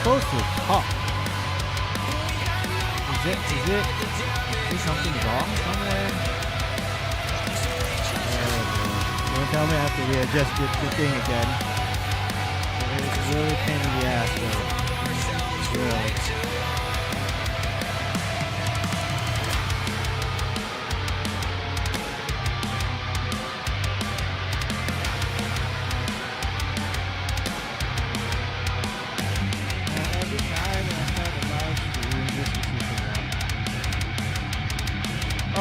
supposed to pop. Is something wrong somewhere? Don't tell me I have to readjust the thing again. It's really pain in the ass though. Really.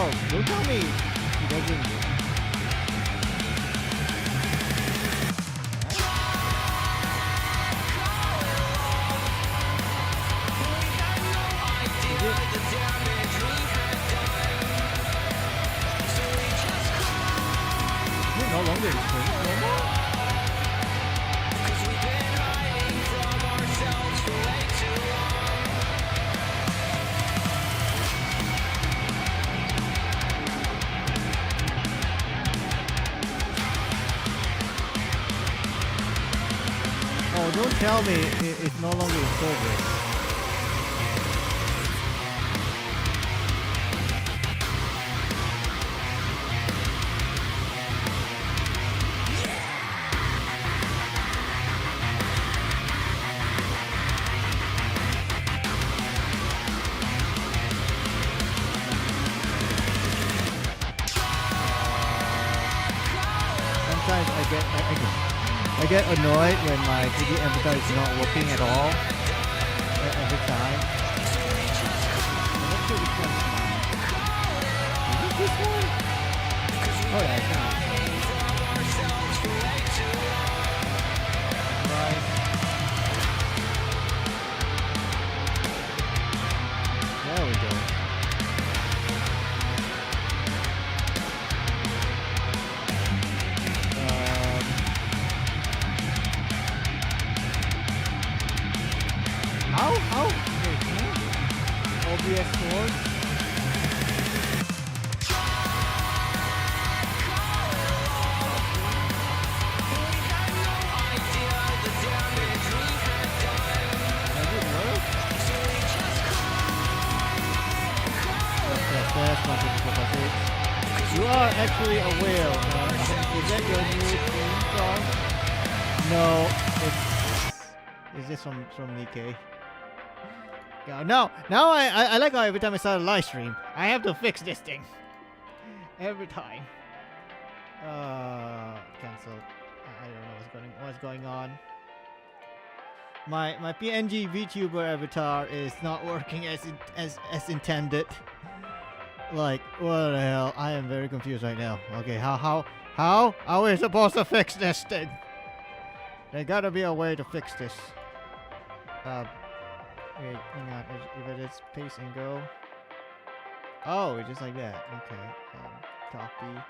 Oh, don't tell me he doesn't. Is it no longer explained no more? Oh, don't tell me it's no longer in progress. Sometimes I get annoyed when my 3D avatar is not working at all every time. I'm not sure which one's mine. Is it this one? Oh yeah, I think it's right. There we go. How? OBS sword? Does it work? Okay, that's not difficult, you are actually a whale. Is that your new theme song? No, it's just from Nikkei. Yeah, now I like how every time I start a live stream, I have to fix this thing. Every time. Cancel. I don't know what's going on. My PNG VTuber avatar is not working as intended. Like, what the hell? I am very confused right now. Okay, how are we supposed to fix this thing? There gotta be a way to fix this. Wait, hang on. If it is paste and go. Oh, it's just like that. Okay. Copy.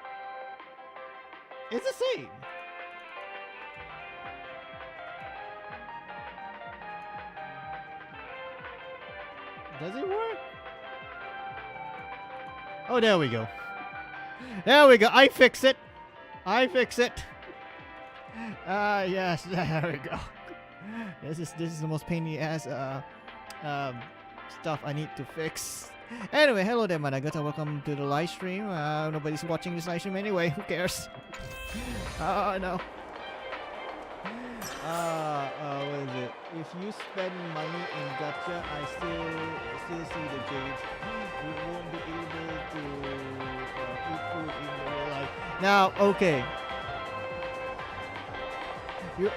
It's the same. Does it work? Oh, there we go. There we go. I fix it. Yes. There we go. This is the most pain in the ass stuff I need to fix. Anyway, hello there, Managata. Welcome to the live stream. Nobody's watching this live stream anyway. Who cares? Oh no. What is it? If you spend money in gacha, I still see the jade. You won't be able to eat food in real life. Now, okay.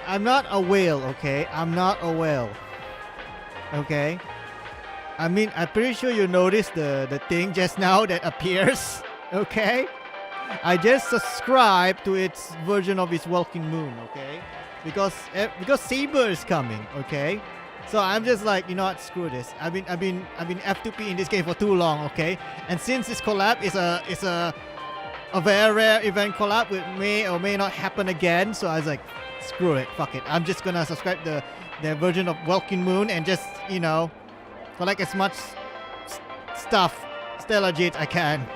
I'm not a whale, okay? I'm not a whale. Okay? I mean, I'm pretty sure you noticed the thing just now that appears. Okay? I just subscribed to its version of its Walking Moon, okay? Because Saber is coming, okay? So I'm just like, you know what, screw this. I've been F2P in this game for too long, okay? And since this collab is a very rare event collab, which may or may not happen again, so I was like, screw it, fuck it. I'm just gonna subscribe their version of Walking Moon and just, you know, collect as much stuff, Stellar Jade I can,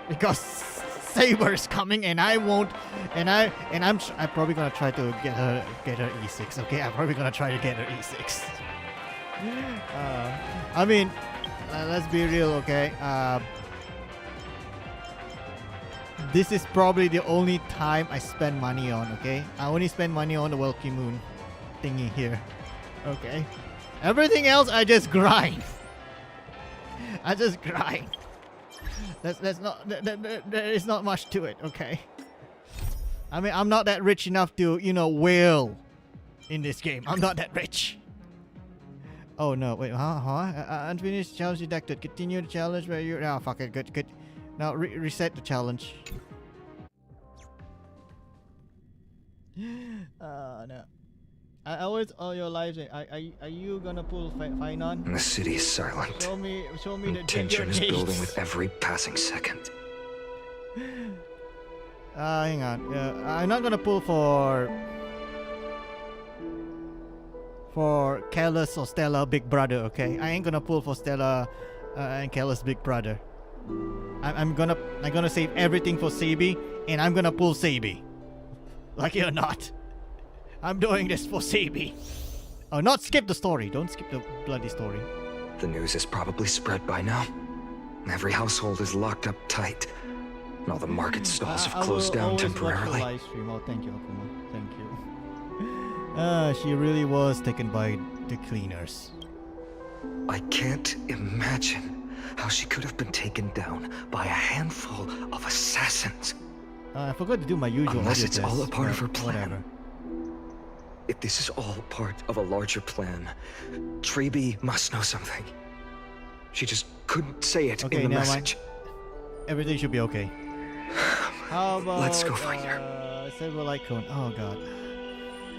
because Saber is coming and I won't, I'm probably gonna try to get her E6. Okay, I'm probably gonna try to get her E6. I mean, let's be real, okay? This is probably the only time I spend money on, okay? I only spend money on the Welky Moon thingy here, okay? Everything else I just grind. I just grind. That's not there is not much to it, okay? I mean, I'm not that rich enough to, you know, whale in this game. I'm not that rich. Oh no, wait, unfinished challenge detected. Continue the challenge where you... Oh, fuck it, good. Now reset the challenge. No. I always all your lives. Are you gonna pull Finon? The city is silent. Show me the tension is building with every passing second. Hang on. I'm not gonna pull for Careless or Stella Big Brother, okay? I ain't gonna pull for Stella and Careless Big Brother. I'm gonna save everything for Sabi, and I'm gonna pull Sabi. Like it or not. I'm doing this for Sabi. Oh, not skip the story. Don't skip the bloody story. The news is probably spread by now. Every household is locked up tight. And all the market stalls have closed down temporarily. Live stream. Oh, thank you, Akuma. Thank you. She really was taken by the cleaners. I can't imagine how she could have been taken down by a handful of assassins. I forgot to do my usual Unless audio it's test, all a part of her whatever. plan. If this is all part of a larger plan, Treeby must know something. She just couldn't say it in the message. Everything should be okay. How about Let's go find her. Silver light cone. Oh god.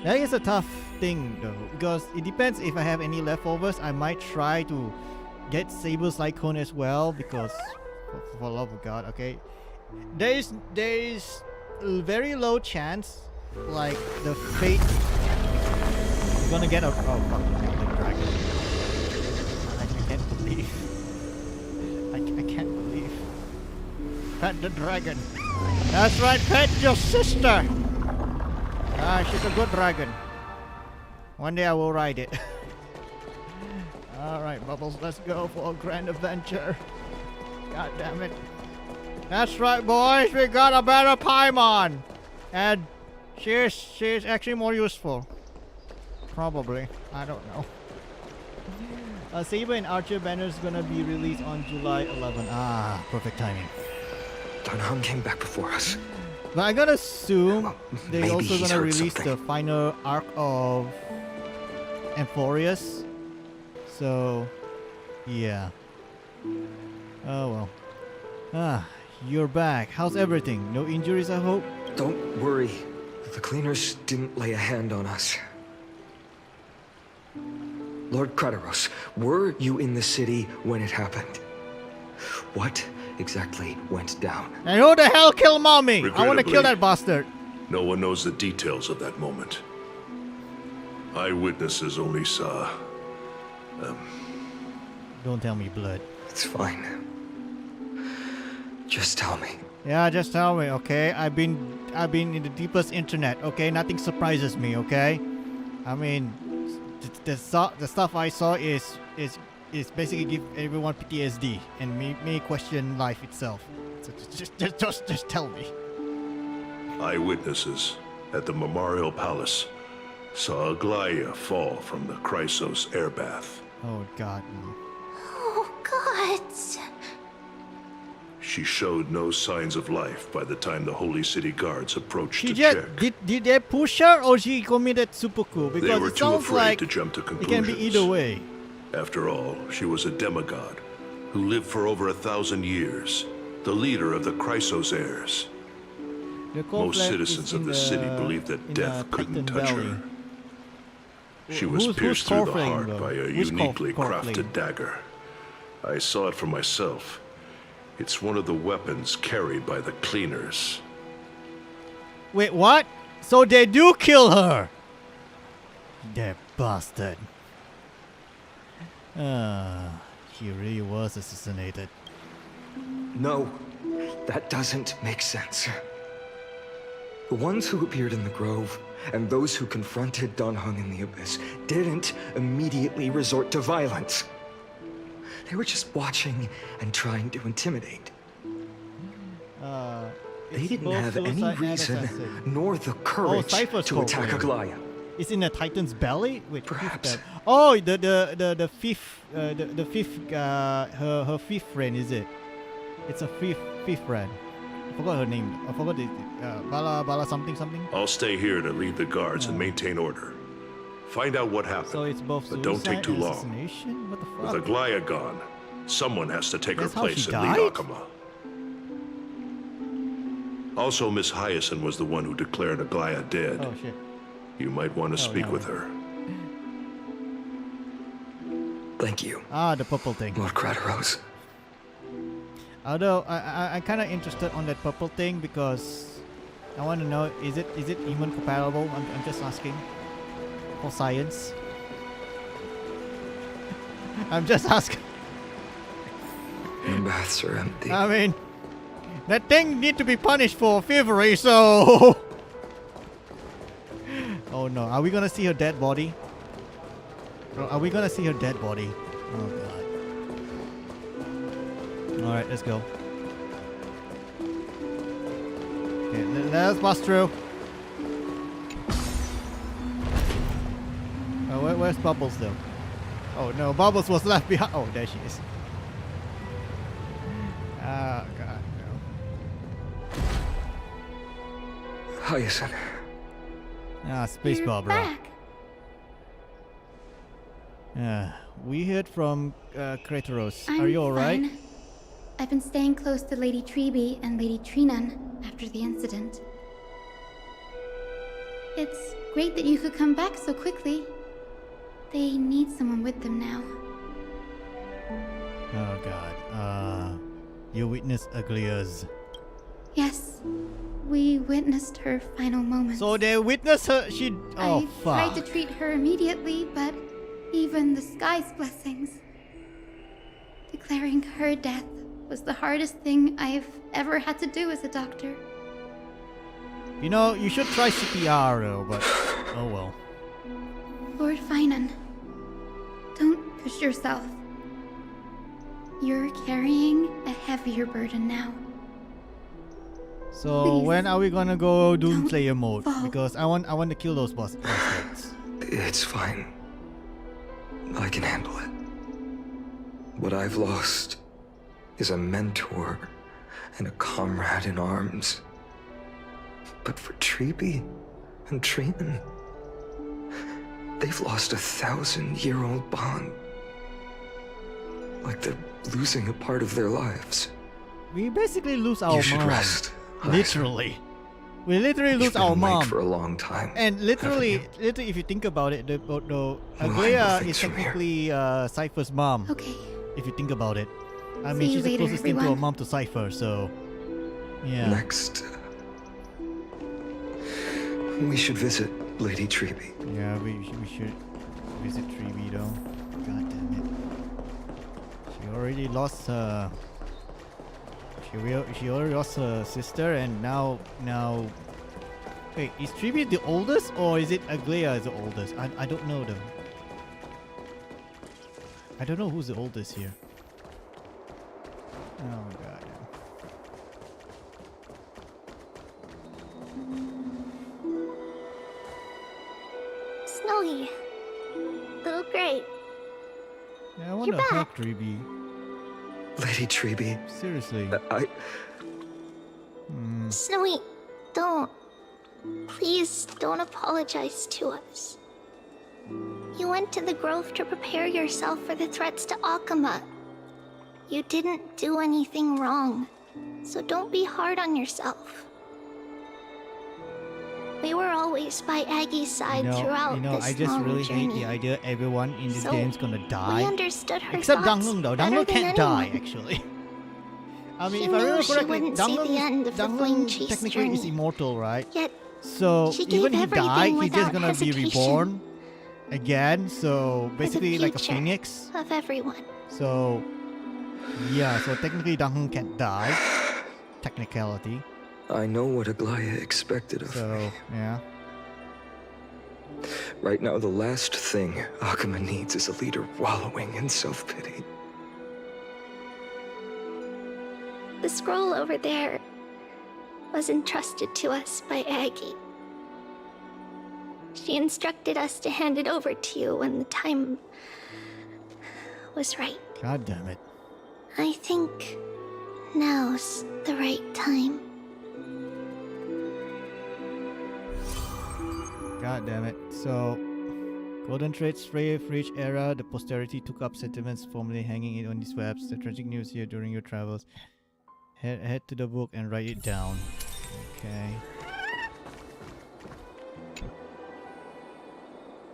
That is a tough thing though, because it depends if I have any leftovers. I might try to get Saber's light cone as well, because for love of god, okay. There is a very low chance like the fate is gonna get a the dragon. I can't believe. I can't believe. Pet the dragon. That's right, pet your sister. She's a good dragon. One day I will ride it. Alright, Bubbles, let's go for a grand adventure. God damn it. That's right, boys, we got a better Paimon. And she's actually more useful. Probably. I don't know. Saber and Archer banner is gonna be released on July 11. Ah, perfect timing. Dunham came back before us. But I gotta assume they also he's gonna heard release something. the final arc of Amphorius. So, yeah. Oh well. You're back. How's everything? No injuries, I hope? Don't worry. The cleaners didn't lay a hand on us. Lord Krateros, were you in the city when it happened? What exactly went down? And who the hell killed Mommy? I want to kill that bastard. No one knows the details of that moment. Eyewitnesses only saw... Don't tell me blood. It's fine. Just tell me. Yeah, just tell me, okay? I've been in the deepest internet, okay? Nothing surprises me, okay? I mean, the stuff I saw is basically give everyone PTSD and may question life itself. So just tell me. Eyewitnesses at the Memorial Palace saw Aglaia fall from the Chrysos air bath. Oh God. No. Oh God. She showed no signs of life by the time the Holy City guards approached She to just check. did they push her or she committed seppuku? They Because were it too sounds afraid like to jump to it conclusions. can be either way. After all, she was a demigod who lived for over 1,000 years, the leader of the Chrysos heirs. The Most conflict citizens is of in the city believed that in death couldn't Titan touch Valley. her. She was Who's pierced through the Corfling, heart though? by a Who's uniquely Corfling? crafted dagger. I saw it for myself. It's one of the weapons carried by the cleaners. Wait, what? So they do kill her? That bastard. She really was assassinated. No, that doesn't make sense. The ones who appeared in the grove and those who confronted Dan Heng in the abyss didn't immediately resort to violence. They were just watching and trying to intimidate. They didn't have any reason nor the courage to attack Aglaya. It's in the Titan's belly. Wait, Perhaps. fifth oh, the fifth, the fifth, her fifth friend, is it? It's a fifth friend. I forgot her name. I forgot it. Bala something. I'll stay here to lead the guards and maintain order. Find out what happened. So it's both but don't take suicide too and long. assassination? What the With fuck? Aglaya gone, someone has to take That's her how place she and lead died? Akama. Also, Miss Hyacinth was the one who declared Aglaya dead. Oh shit. You might want to speak no. with her. Thank you, Ah, the purple thing. Lord Crateros. Although I kind of interested on that purple thing because I want to know, is it human compatible? I'm just asking for science. I'm just asking. The baths are empty. I mean, that thing need to be punished for thievery, so. Oh no, are we gonna see her dead body? Are we gonna see her dead body? Oh god. Alright, let's go. Okay, let us pass through. Oh, where's Bubbles though? Oh no, Bubbles was left behind. Oh, there she is. Oh god, no. Hyacinth. Ah, Space You're Barbara. back. We heard from Kratos. I'm Are you alright? fine. I've been staying close to Lady Treeby and Lady Trinan after the incident. It's great that you could come back so quickly. They need someone with them now. Oh god. You witnessed Aglia's. Yes, we witnessed her final moments. So they witnessed her. She. Oh I fuck. tried to treat her immediately, but even the sky's blessings. Declaring her death was the hardest thing I've ever had to do as a doctor. You know, you should try CPR though, but oh well. Lord Finan, don't push yourself. You're carrying a heavier burden now. So Please, when are we gonna go don't Doomslayer mode? fall. Because I want to kill those bastards. It's fine. I can handle it. What I've lost is a mentor and a comrade in arms. But for Treeby and Trinan, they've lost 1,000-year-old bond. Like they're losing a part of their lives. We basically lose our You should mom. rest. Literally. We literally You've lose been our awake mom. for a long time. And literally, haven't if you think about it, the handle Aglia things is from here. technically Cypher's mom. Okay, If you think about it, I See mean, you she's the later, closest thing to a everyone. mom to Cypher. So, yeah. Next, we should visit Lady Treeby. Yeah, we should visit Treeby though. God damn it. She already lost her. She already lost her sister, and now. Wait, is Treeby the oldest, or is it Aglia is the oldest? I don't know them. I don't know who's the oldest here. Oh my god. Snowy. Little Great. Yeah, I want to hug Treeby. Lady Treeby, Seriously. Snowy, don't. Please don't apologize to us. You went to the grove to prepare yourself for the threats to Akama. You didn't do anything wrong, so don't be hard on yourself. We were always by Aggie's side throughout this I just long really journey. hate the idea everyone in this So, game's gonna We die. understood her Except thoughts Danglung though. better Danglung than can't die anyone. actually. I mean, She if I knew remember she correctly, wouldn't see the end of the Flame Danglung Chase technically is journey. immortal, right? Yet So she gave even he everything die, he's just without gonna be hesitation. reborn again. So the basically like a future. phoenix. of everyone. So yeah, so technically Danglung can't die. Technicality. I know what Aglaya expected of me. So, yeah. Right now, the last thing Akuma needs is a leader wallowing in self-pity. The scroll over there was entrusted to us by Aggie. She instructed us to hand it over to you when the time was right. God damn it. I think now's the right time. God damn it. So, Golden Thread's Free for each era, the posterity took up sentiments formerly hanging it on these webs. The tragic news here during your travels. Head to the book and write it down. Okay.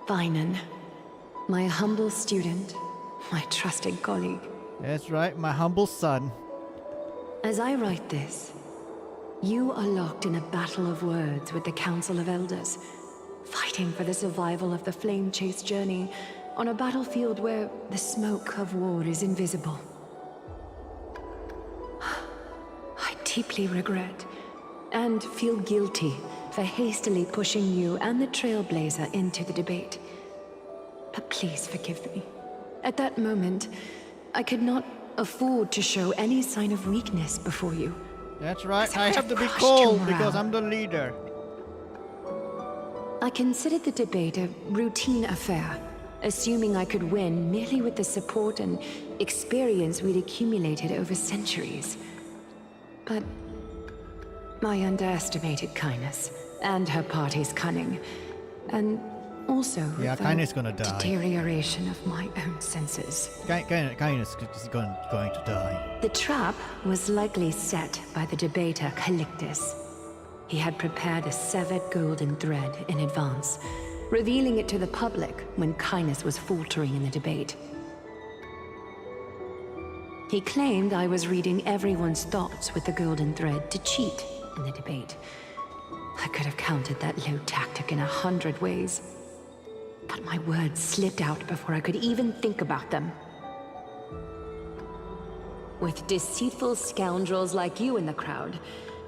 Finan, my humble student, my trusted colleague. That's right, my humble son. As I write this, you are locked in a battle of words with the Council of Elders, fighting for the survival of the flame-chased journey on a battlefield where the smoke of war is invisible. I deeply regret and feel guilty for hastily pushing you and the Trailblazer into the debate. But please forgive me. At that moment, I could not afford to show any sign of weakness before you. That's right, As it I would have to have be crushed your cold morale. because I'm the leader. I considered the debate a routine affair, assuming I could win merely with the support and experience we'd accumulated over centuries. But I underestimated Kindness and her party's cunning, and also Yeah, the Kindness gonna die. deterioration of my own senses. Kindness is going to die. The trap was likely set by the debater Calictus. He had prepared a severed golden thread in advance, revealing it to the public when Kindness was faltering in the debate. He claimed I was reading everyone's thoughts with the golden thread to cheat in the debate. I could have countered that low tactic in 100 ways, but my words slipped out before I could even think about them. With deceitful scoundrels like you in the crowd,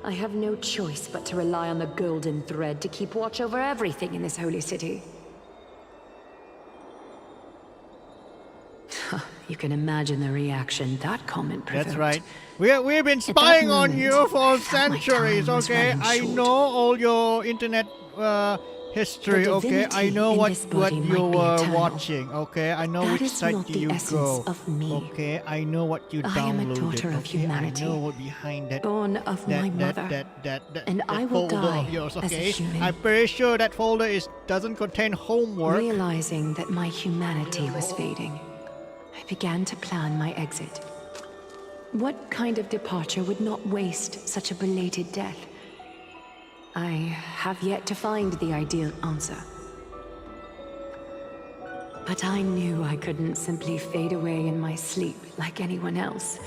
I have no choice but to rely on the golden thread to keep watch over everything in this holy city. You can imagine the reaction that comment provoked. That's right. We've been spying on moment, you for I felt my centuries, time was okay? running I short. know all your internet history, The okay? I divinity know in what this body you might be were eternal. watching, okay? I know That which is site not do the you essence go. of me. Okay, I know what you I am a downloaded. daughter of okay? humanity, I know what behind that. born of my mother, and that I will folder die of yours, as a okay? human. I'm pretty sure that folder doesn't contain homework. Realizing that my humanity was fading, I began to plan my exit. What kind of departure would not waste such a belated death? I have yet to find the ideal answer. But I knew I couldn't simply fade away in my sleep like anyone else.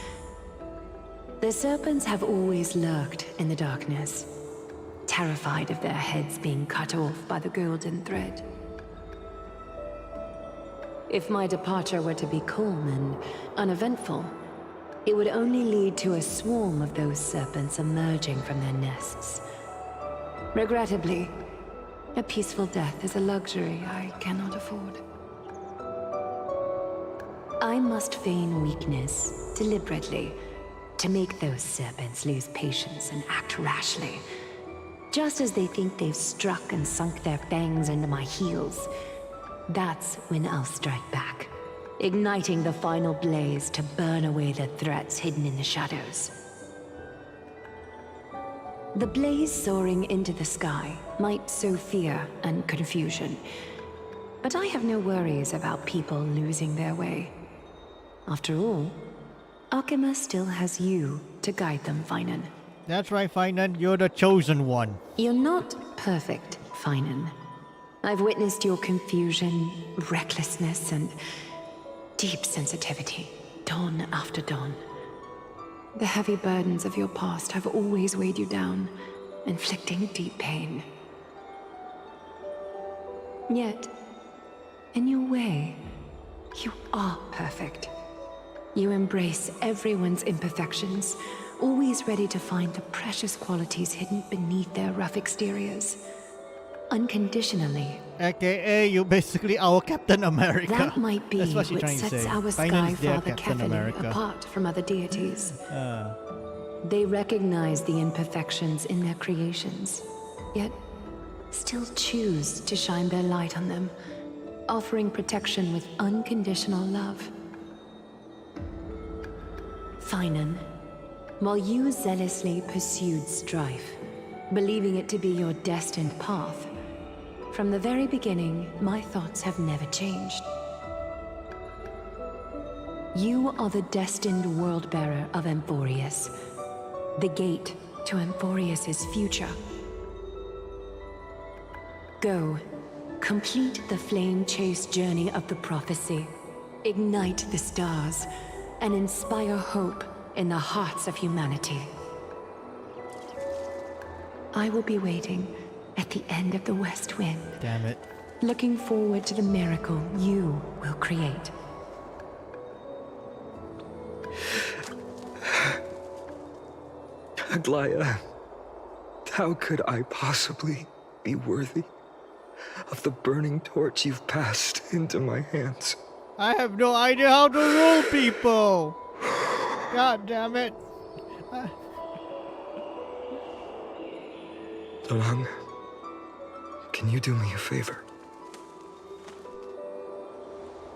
The serpents have always lurked in the darkness, terrified of their heads being cut off by the golden thread. If my departure were to be calm and uneventful, it would only lead to a swarm of those serpents emerging from their nests. Regrettably, a peaceful death is a luxury I cannot afford. I must feign weakness deliberately to make those serpents lose patience and act rashly. Just as they think they've struck and sunk their fangs into my heels, that's when I'll strike back, igniting the final blaze to burn away the threats hidden in the shadows. The blaze soaring into the sky might sow fear and confusion, but I have no worries about people losing their way. After all, Akuma still has you to guide them, Finan. That's right, Finan. You're the chosen one. You're not perfect, Finan. I've witnessed your confusion, recklessness, and deep sensitivity, dawn after dawn. The heavy burdens of your past have always weighed you down, inflicting deep pain. Yet, in your way, you are perfect. You embrace everyone's imperfections, always ready to find the precious qualities hidden beneath their rough exteriors. Unconditionally. AKA, you basically our Captain America. That might be That's what she's what trying to sets say. our Finance their Sky Father Captain Kefali America. apart from other deities. Uh, They recognize the imperfections in their creations, yet still choose to shine their light on them, offering protection with unconditional love. Finan, while you zealously pursued strife, believing it to be your destined path, from the very beginning, my thoughts have never changed. You are the destined world-bearer of Amphorius, the gate to Amphorius's future. Go, complete the flame-chased journey of the prophecy, ignite the stars, and inspire hope in the hearts of humanity. I will be waiting at the end of the West Wind, damn it. looking forward to the miracle you will create. Aglaya, how could I possibly be worthy of the burning torch you've passed into my hands? I have no idea how to rule people. God damn it. Donang, can you do me a favor?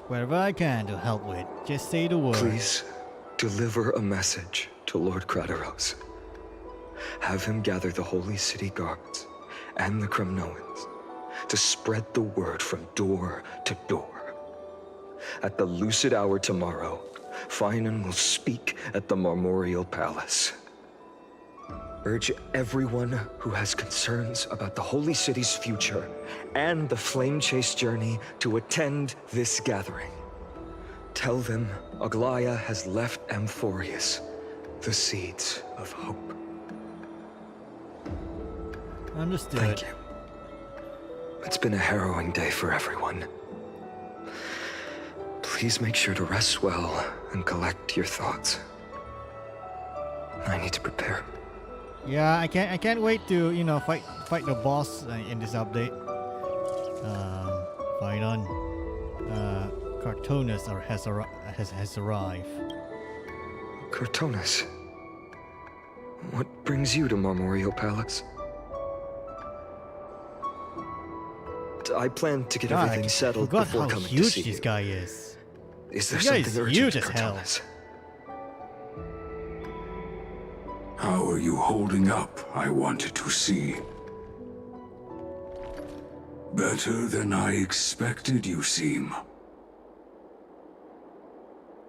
Wherever I can to help with, just say the word. Please deliver a message to Lord Krateros. Have him gather the Holy City guards and the Kremnoans to spread the word from door to door. At the lucid hour tomorrow, Finan will speak at the Marmorial Palace. Urge everyone who has concerns about the Holy City's future and the Flame Chase journey to attend this gathering. Tell them Aglaya has left Amphorius the seeds of hope. Understood. Thank you. It's been a harrowing day for everyone. Please make sure to rest well and collect your thoughts. I need to prepare. Yeah, I can't wait to, you know, fight the boss in this update. Fight on. Cartonus has arrived. Cortonus, what brings you to Marmorial Palace? I plan to get God, everything I settled forgot before how coming to huge see this you. guy is. Is there This guy something is urgent, huge as hell. Cortonus? How are you holding up, I wanted to see. Better than I expected, you seem.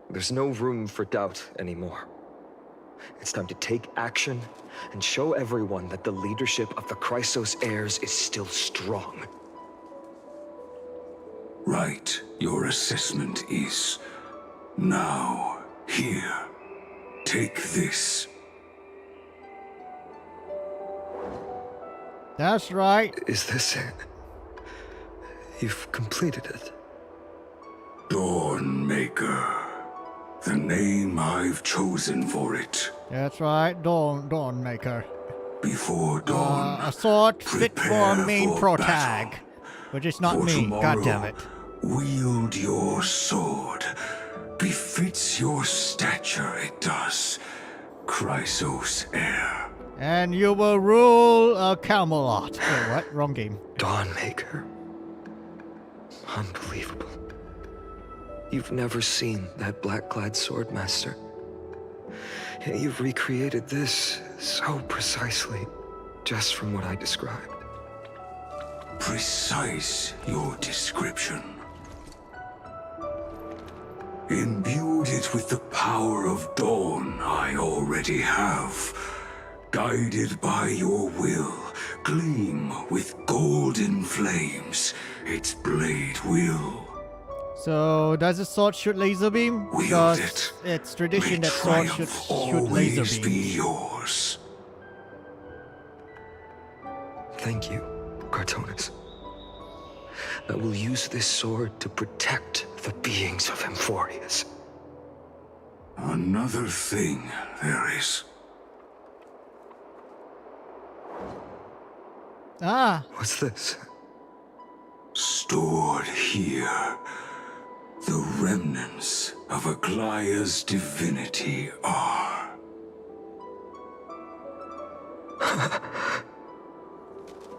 There's no room for doubt anymore. It's time to take action and show everyone that the leadership of the Chrysos heirs is still strong. Right, your assessment is. Now, here. Take this. That's right. Is this it? You've completed it. Dawnmaker. The name I've chosen for it. That's right. Dawnmaker. Before dawn. A sword fit for prepare main for pro battle. tag, but it's not For me. God damn tomorrow, it. Wield your sword. Befits your stature, it does. Chrysos heir. And you will rule Camelot. Wait, what? Wrong game. Dawnmaker. Unbelievable. You've never seen that black-clad swordmaster. Yet you've recreated this so precisely, just from what I described. Precise your description. Imbued it with the power of dawn I already have. Guided by your will, gleam with golden flames, its blade will. So does the sword shoot laser beam? Wield Because it. it's tradition May that sword should triumph shoot laser always be beam. yours. Thank you, Cartonus. I will use this sword to protect the beings of Amphorius. Another thing there is. Ah, What's this? Stored here, the remnants of Aglaya's divinity are.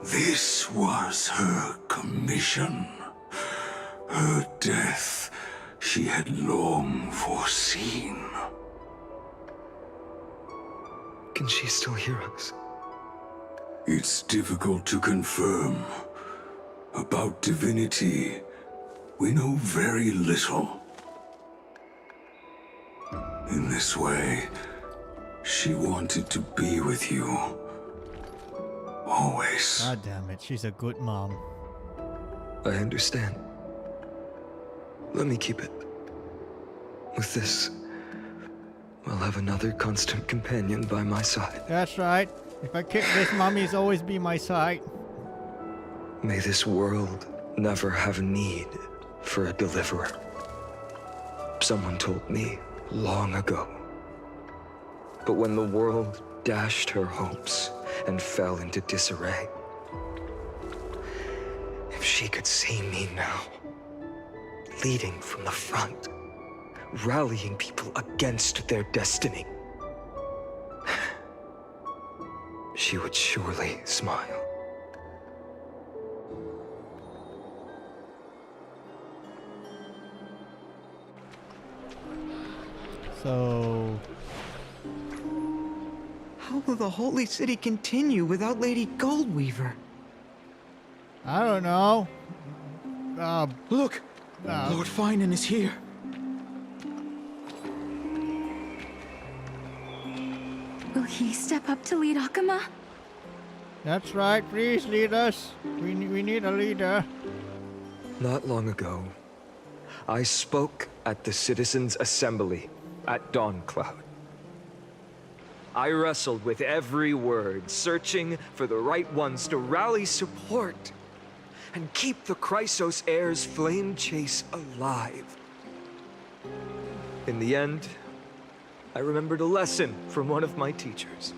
This was her commission. Her death she had long foreseen. Can she still hear us? It's difficult to confirm. About divinity, we know very little. In this way, she wanted to be with you. Always. god damn it. She's a good mom. I understand. Let me keep it. With this, I'll have another constant companion by my side. That's right. If I kick this, mommy's always be my side. May this world never have need for a deliverer. Someone told me long ago. But when the world dashed her hopes and fell into disarray, if she could see me now, leading from the front, rallying people against their destiny, she would surely smile. So, How will the Holy City continue without Lady Goldweaver? I don't know. Look! Lord Finan is here. Will he step up to lead Akama? That's right. Please lead us. We need a leader. Not long ago, I spoke at the Citizens' Assembly at Dawncloud. I wrestled with every word, searching for the right ones to rally support and keep the Chrysos heir's flame chase alive. In the end, I remembered a lesson from one of my teachers.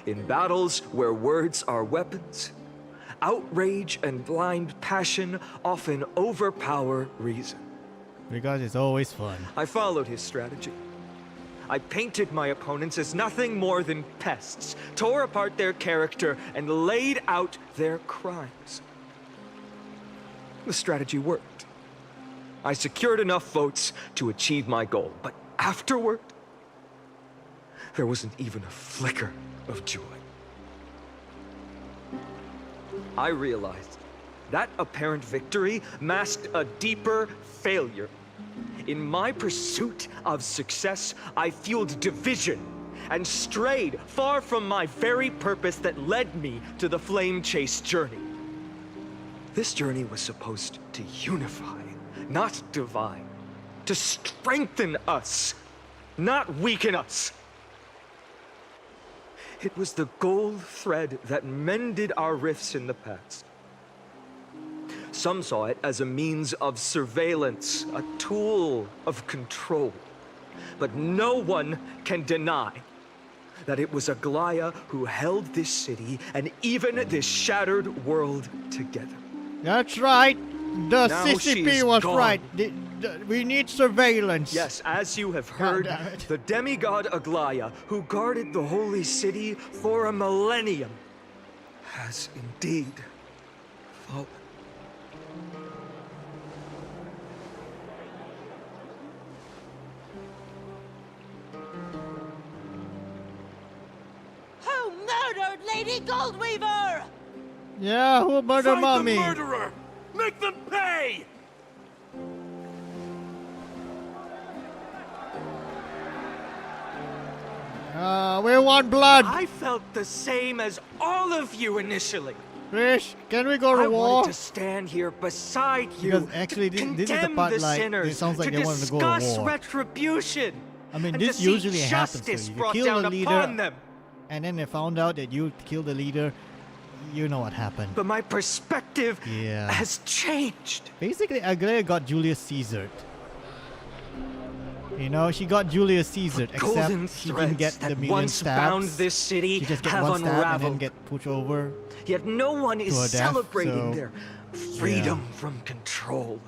In battles where words are weapons, outrage and blind passion often overpower reason. Because it's always fun. I followed his strategy. I painted my opponents as nothing more than pests, tore apart their character, and laid out their crimes. The strategy worked. I secured enough votes to achieve my goal, but afterward, there wasn't even a flicker of joy. I realized that apparent victory masked a deeper failure. In my pursuit of success, I fueled division and strayed far from my very purpose that led me to the flame chase journey. This journey was supposed to unify, not divide, to strengthen us, not weaken us. It was the gold thread that mended our rifts in the past. Some saw it as a means of surveillance, a tool of control. But no one can deny that it was Aglaya who held this city and even this shattered world together. That's right. The Now CCP she's was gone. right. We need surveillance. Yes, as you have heard, damn it. the demigod Aglaya, who guarded the holy city for a millennium, has indeed fallen. Who murdered Lady Goldweaver? Yeah, who murdered Find mommy? the murderer! Make them pay! We want blood. I felt the same as all of you initially. Chris, can we go I to war? wanted to stand here beside you, Because actually to this is the condemn part, the like, it sinners, sounds like to they wanted to go to discuss war. retribution. I mean, and this to see usually happens to justice you. You brought kill down the leader, upon them. and then they found out that you killed the leader. You know what happened. But my perspective Yeah. has changed. Basically, Aglaya got Julius Caesared. You know, she got Julius Caesar, Golden except she didn't get threads the that million once bound stabs. this city She just get have one stab and then unraveled. get pushed over. Yet no one is to her death, celebrating so- their freedom from control.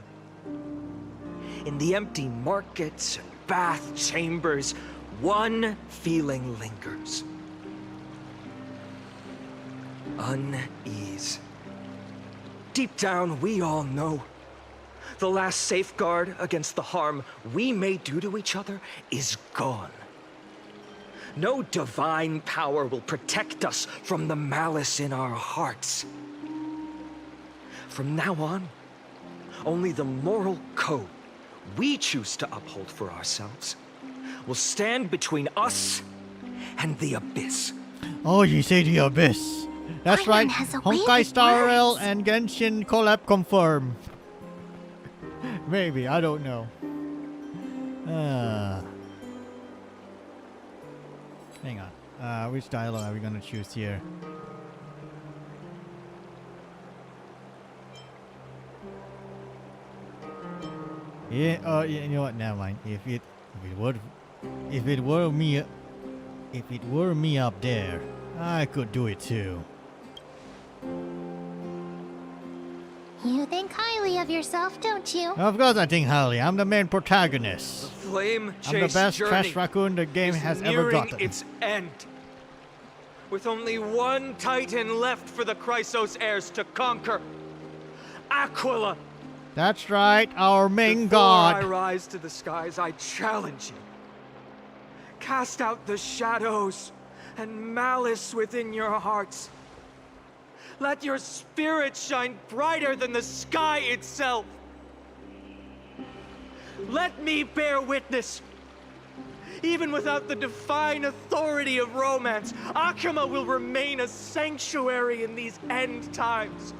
In the empty markets and bath chambers, one feeling lingers. Unease. Deep down, we all know the last safeguard against the harm we may do to each other is gone. No divine power will protect us from the malice in our hearts. From now on, only the moral code we choose to uphold for ourselves will stand between us and the abyss. Oh, you say the abyss. That's Iron right. has a way Honkai with Star Rail words. and Genshin collab confirmed. Maybe, I don't know. Hang on. Which dialogue are we gonna choose here? Yeah. You know what? Never mind. If it were me up there, I could do it too. You think highly of yourself, don't you? Of course, I think highly. I'm the main protagonist. Flame I'm the chase best journey trash raccoon the game is has ever nearing gotten. its end. With only one titan left for the Chrysos heirs to conquer, Aquila. That's right, our main Before I god. rise to the skies, I challenge you. Cast out the shadows and malice within your hearts. Let your spirit shine brighter than the sky itself. Let me bear witness. Even without the divine authority of romance, Akama will remain a sanctuary in these end times.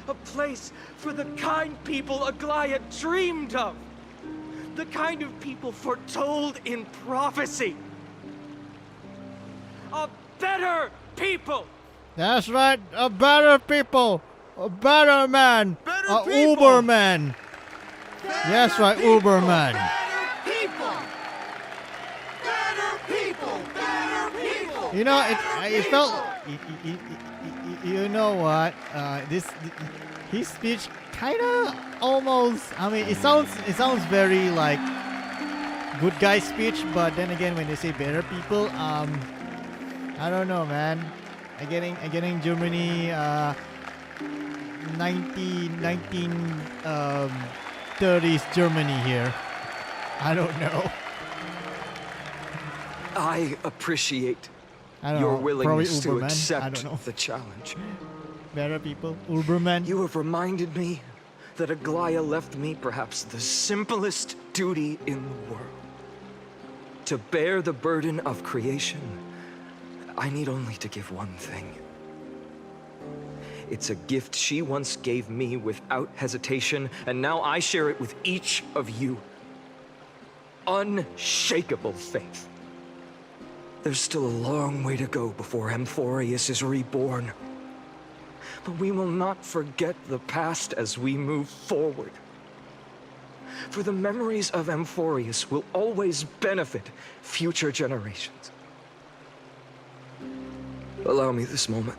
A place for the kind people Aglaya dreamed of. The kind of people foretold in prophecy. A better people! That's right, a better people. A better man. Better a people. Uberman. That's right, Uberman. You know, it felt. You know what? His speech kind of almost. I mean, it sounds very like good guy speech, but then again, when they say better people, I don't know, man. I'm getting Germany 30s Germany here. I don't know. I appreciate I don't your know. willingness to Probably Uberman. I don't accept know. the challenge. Better people. Uberman. You have reminded me that Aglaya left me perhaps the simplest duty in the world. To bear the burden of creation, I need only to give one thing. It's a gift she once gave me without hesitation, and now I share it with each of you. Unshakable faith. There's still a long way to go before Amphorius is reborn. But we will not forget the past as we move forward. For the memories of Amphorius will always benefit future generations. Allow me this moment.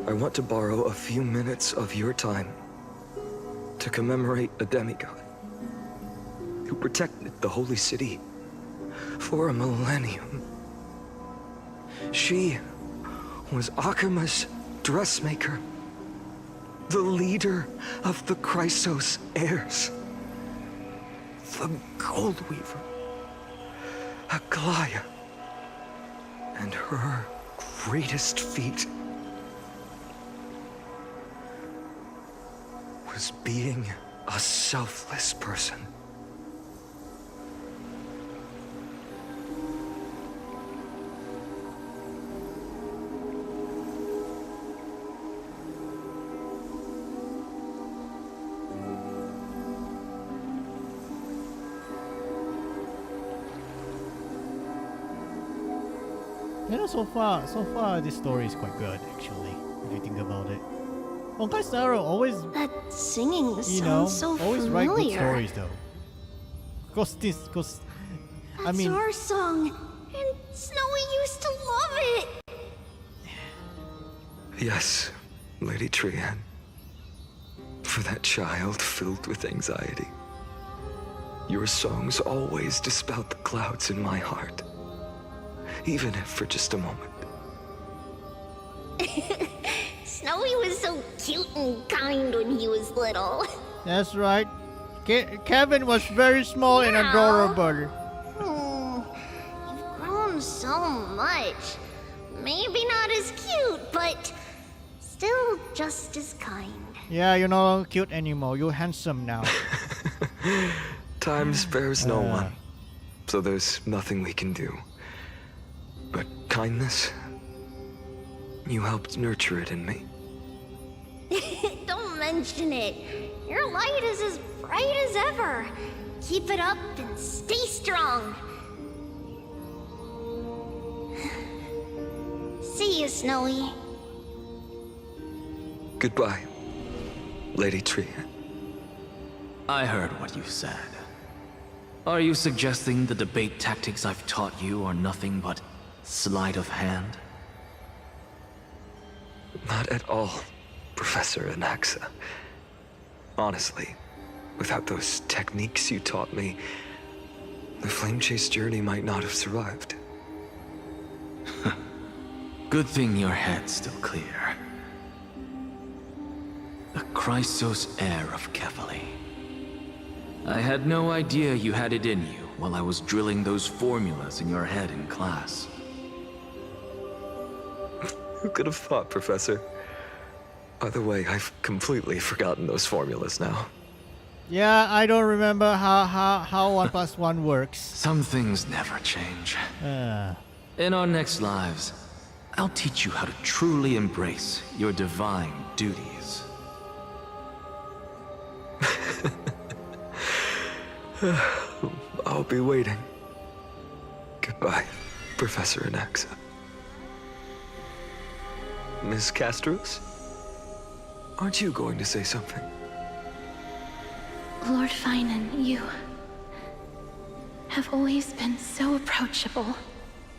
I want to borrow a few minutes of your time to commemorate a demigod who protected the holy city for a millennium. She was Akama's dressmaker, the leader of the Chrysos heirs, the Gold Weaver, Aglaya, and her greatest feat was being a selfless person. You know, so far, this story is quite good, actually, if you think about it. Honkai Star Rail always, That singing you know, sounds so always write good familiar. stories, though. I mean, our song, and Snowy used to love it. Yes, Lady Trian. For that child filled with anxiety. Your songs always dispelled the clouds in my heart. Even if for just a moment. Snowy was so cute and kind when he was little. that's right. Kevin was very small and adorable. You've grown so much. Maybe not as cute, but still just as kind. Yeah, you're no longer cute anymore. You're handsome now. Time spares no one, so there's nothing we can do. But kindness, you helped nurture it in me. Don't mention it. Your light is as bright as ever. Keep it up and stay strong. See you, Snowy. Goodbye, Lady Trian. I heard what you said. Are you suggesting the debate tactics I've taught you are nothing but sleight of hand? Not at all, Professor Anaxa. Honestly, without those techniques you taught me, the Flame Chase journey might not have survived. Good thing your head's still clear. The Chrysos heir of Kefali. I had no idea you had it in you while I was drilling those formulas in your head in class. Who could have thought, Professor? By the way, I've completely forgotten those formulas now. Yeah, I don't remember how 1 + 1 works. Some things never change. In our next lives, I'll teach you how to truly embrace your divine duties. I'll be waiting. Goodbye, Professor Anaxa. Miss Castros? Aren't you going to say something? Lord Finan, you have always been so approachable.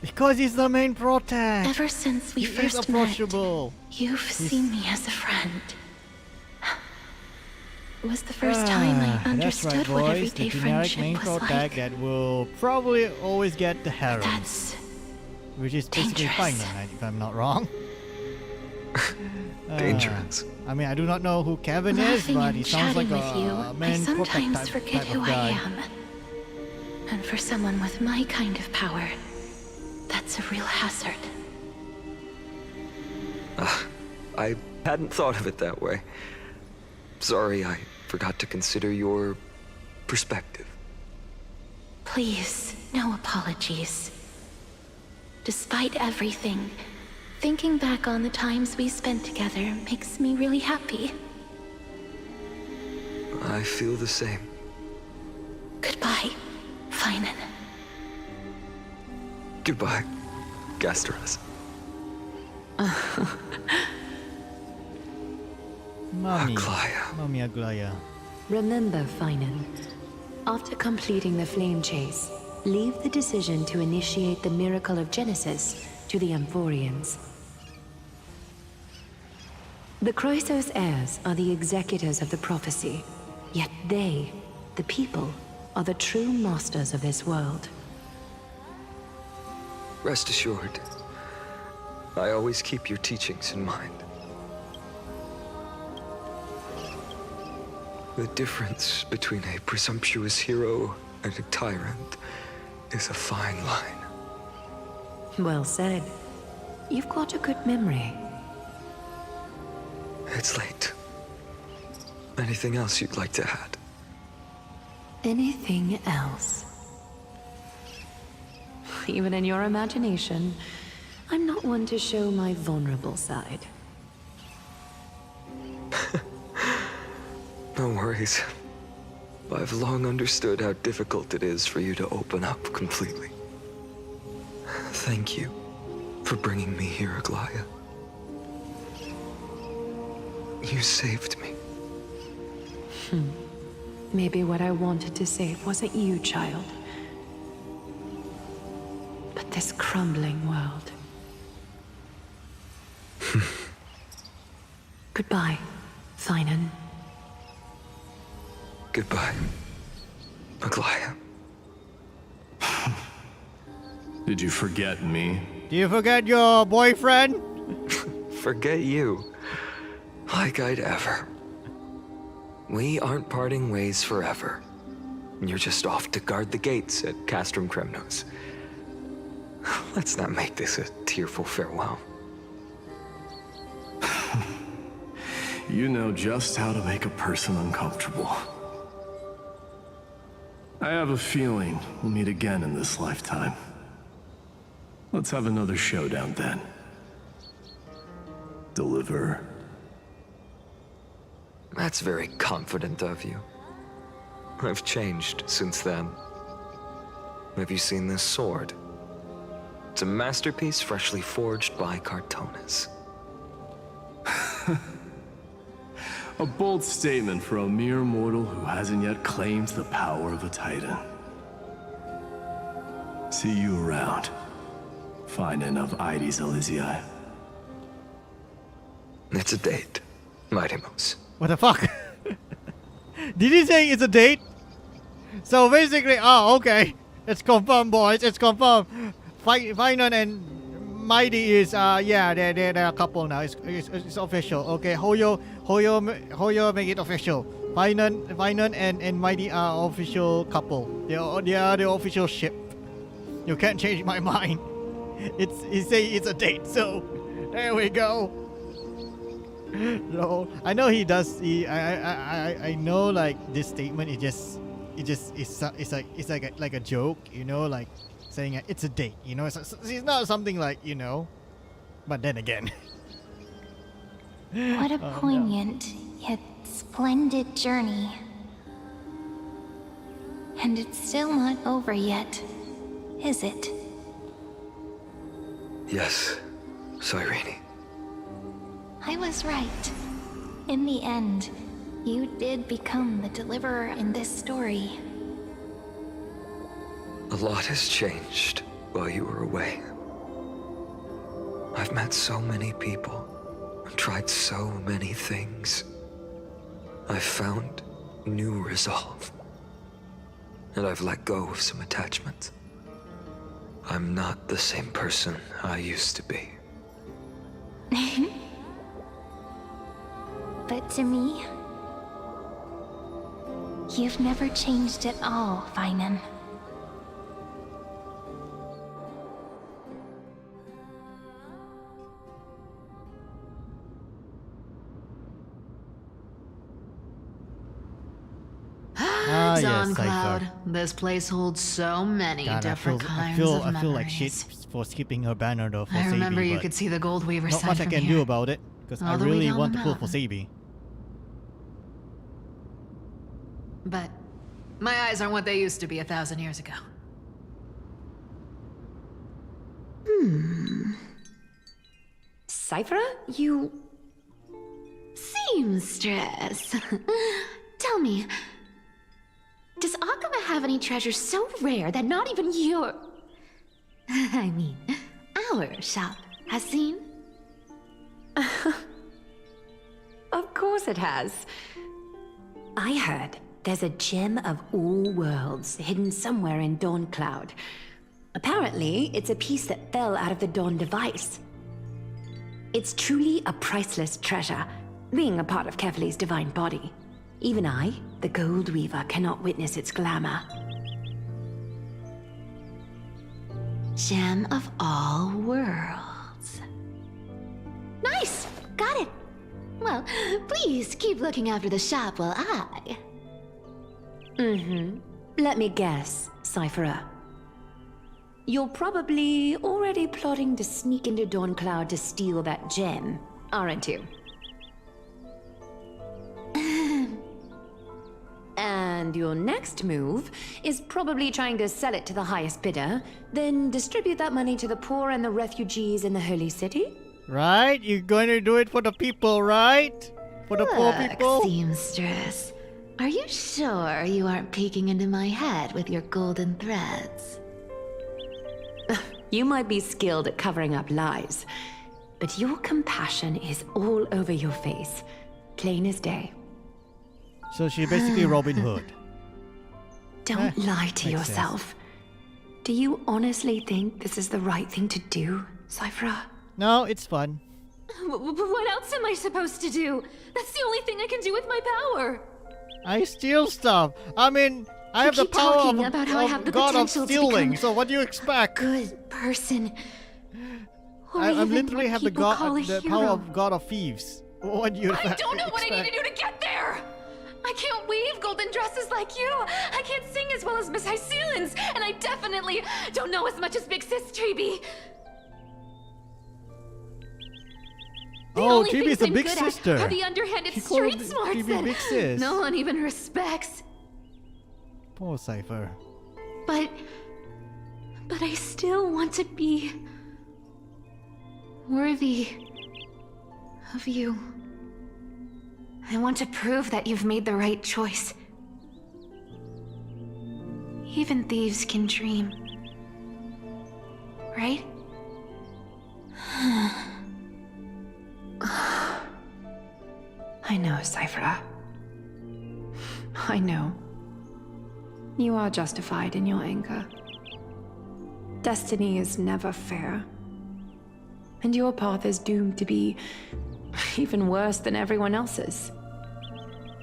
Because he's the main protect. Ever since we He is first met, approachable. you've seen me as a friend. It was the first time I understood that's right, what boys. everyday The generic friendship main was protect like. that will probably always get the harem, That's which is basically dangerous. Finan, if I'm not wrong. Dangerous. I mean, I do not know who Kevin is, Laughing but and he sounds like chatting with you, a I main protect sometimes type, forget type who of I guy. am. And for someone with my kind of power, that's a real hazard. I hadn't thought of it that way. Sorry, I forgot to consider your perspective. Please, no apologies. Despite everything, thinking back on the times we spent together makes me really happy. I feel the same. Goodbye, Finan. Goodbye, Gasteras. Mommy. Aglaya. Mommy Aglaya. Remember, Finan, after completing the flame chase, leave the decision to initiate the miracle of Genesis to the Amphorians. The Chrysos heirs are the executors of the prophecy, yet they, the people, are the true masters of this world. Rest assured, I always keep your teachings in mind. The difference between a presumptuous hero and a tyrant is a fine line. Well said. You've got a good memory. It's late. Anything else you'd like to add? Anything else? Even in your imagination, I'm not one to show my vulnerable side. No worries. I've long understood how difficult it is for you to open up completely. Thank you for bringing me here, Aglaya. You saved me. Maybe what I wanted to save wasn't you, child, but this crumbling world. Goodbye, Finan. Goodbye, Maglaya. Did you forget me? Do you forget your boyfriend? Forget you. Like I'd ever. We aren't parting ways forever. You're just off to guard the gates at Castrum Kremnos. Let's not make this a tearful farewell. You know just how to make a person uncomfortable. I have a feeling we'll meet again in this lifetime. Let's have another showdown then. Deliver. That's very confident of you. I've changed since then. Have you seen this sword? It's a masterpiece freshly forged by Cartonis. A bold statement for a mere mortal who hasn't yet claimed the power of a titan. See you around. Finan of Ides Elysiae. It's a date, Mighty-Mos. What the fuck? Did he say it's a date? So basically, okay. It's confirmed, boys. It's confirmed. Finan and Mighty is, yeah, they're a couple now. It's official. Okay, Hoyo make it official. Finan and Mighty are official couple. They are the official ship. You can't change my mind. He say it's a date, so there we go. No, I know he does. I know like this statement. It's like a joke, you know, like saying it's a date, you know. It's not something like, you know. But then again, What a poignant yet splendid journey. And it's still not over yet, is it? Yes, Cyrene. I was right. In the end, you did become the deliverer in this story. A lot has changed while you were away. I've met so many people, and tried so many things. I've found new resolve. And I've let go of some attachments. I'm not the same person I used to be. But to me, you've never changed at all, Finan. yes, Cloud. This place holds so many different kinds of memories. I feel like shit for skipping her banner though for I Sabi, remember you could see the Gold Weaver not sign much I from can here. do about it because I All the way really down want the to pull for mountain. Sabi. But my eyes aren't what they used to be 1,000 years ago. Cyphera, you... Seamstress. Tell me, does Akama have any treasures so rare that not even your... I mean, our shop has seen? Of course it has. I heard there's a gem of all worlds hidden somewhere in Dawn Cloud. Apparently, it's a piece that fell out of the Dawn device. It's truly a priceless treasure, being a part of Kefali's divine body. Even I, the Gold Weaver, cannot witness its glamour. Gem of all worlds. Nice! Got it! Well, please keep looking after the shop while I... Let me guess, Cyphera. You're probably already plotting to sneak into Dawn Cloud to steal that gem, aren't you? And your next move is probably trying to sell it to the highest bidder, then distribute that money to the poor and the refugees in the Holy City? Right? You're going to do it for the people, right? For the poor people? Seamstress, Are you sure you aren't peeking into my head with your golden threads? You might be skilled at covering up lies, but your compassion is all over your face, plain as day. So she basically Robin Hood. Don't lie to makes yourself. Do you honestly think this is the right thing to do, Cyphra? No, it's fun. What else am I supposed to do? That's the only thing I can do with my power. I steal stuff. I mean, I have the keep power talking of, about how I have the God of potential to stealing. become So what do you expect? Good person. Or I even literally what have the people call a the power hero. of God of thieves. What do you I don't know what I need to do to get there! I can't weave golden dresses like you! I can't sing as well as Miss Hyceelens! And I definitely don't know as much as Big Sis Treeby! Oh, Treeby's the big sister. Are the underhanded She called street smarts Treeby that big sis. no one even respects. Poor Cypher. But I still want to be worthy of you. I want to prove that you've made the right choice. Even thieves can dream. Right? I know, Cyphra. I know. You are justified in your anger. Destiny is never fair. And your path is doomed to be even worse than everyone else's.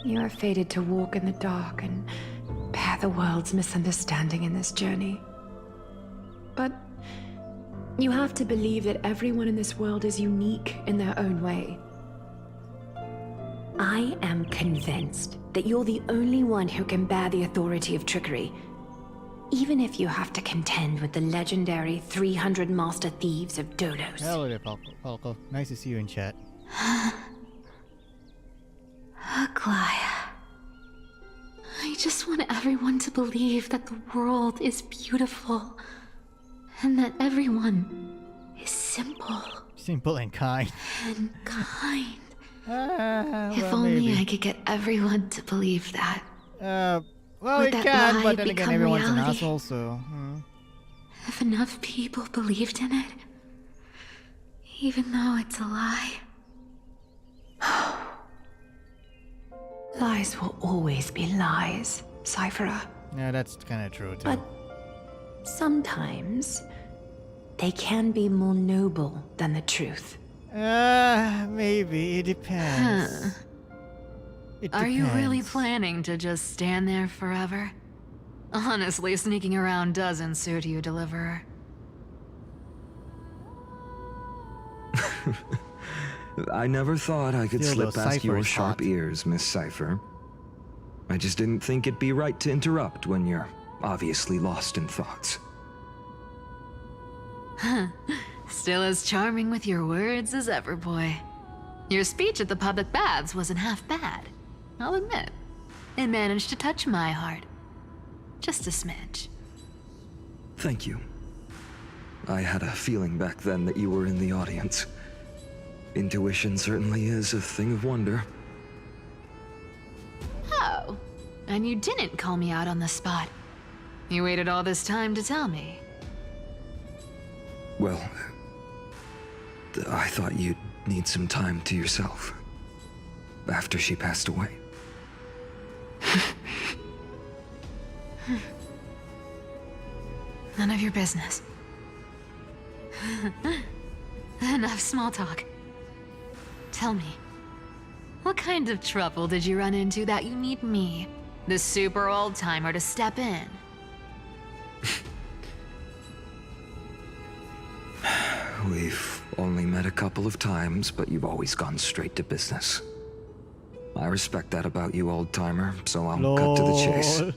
You are fated to walk in the dark and bear the world's misunderstanding in this journey. But you have to believe that everyone in this world is unique in their own way. I am convinced that you're the only one who can bear the authority of trickery, even if you have to contend with the legendary 300 master thieves of Dolos. Hello there, Falco. Nice to see you in chat. Aglaya. I just want everyone to believe that the world is beautiful and that everyone is simple Simple and kind. and kind. If Well, only maybe. I could get everyone to believe that. Well, Would it that can, lie but then again, become everyone's an reality? asshole, so. If enough people believed in it, even though it's a lie. Lies will always be lies, Cyphra. Yeah, that's kind of true, too. But sometimes they can be more noble than the truth. Maybe. It depends. It Are you really depends. planning to just stand there forever? Honestly, sneaking around doesn't suit you, Deliverer. I never thought I could Still, slip though, past Cypher your is sharp hot. ears, Miss Cypher. I just didn't think it'd be right to interrupt when you're obviously lost in thoughts. Still as charming with your words as ever, boy. Your speech at the public baths wasn't half bad. I'll admit. It managed to touch my heart. Just a smidge. Thank you. I had a feeling back then that you were in the audience. Intuition certainly is a thing of wonder. Oh, and you didn't call me out on the spot. You waited all this time to tell me. Well, I thought you'd need some time to yourself. After she passed away. None of your business. Enough small talk. Tell me, what kind of trouble did you run into that you need me, the super old-timer, to step in? We've only met a couple of times, but you've always gone straight to business. I respect that about you, old-timer, so I'll cut to the chase. Lol.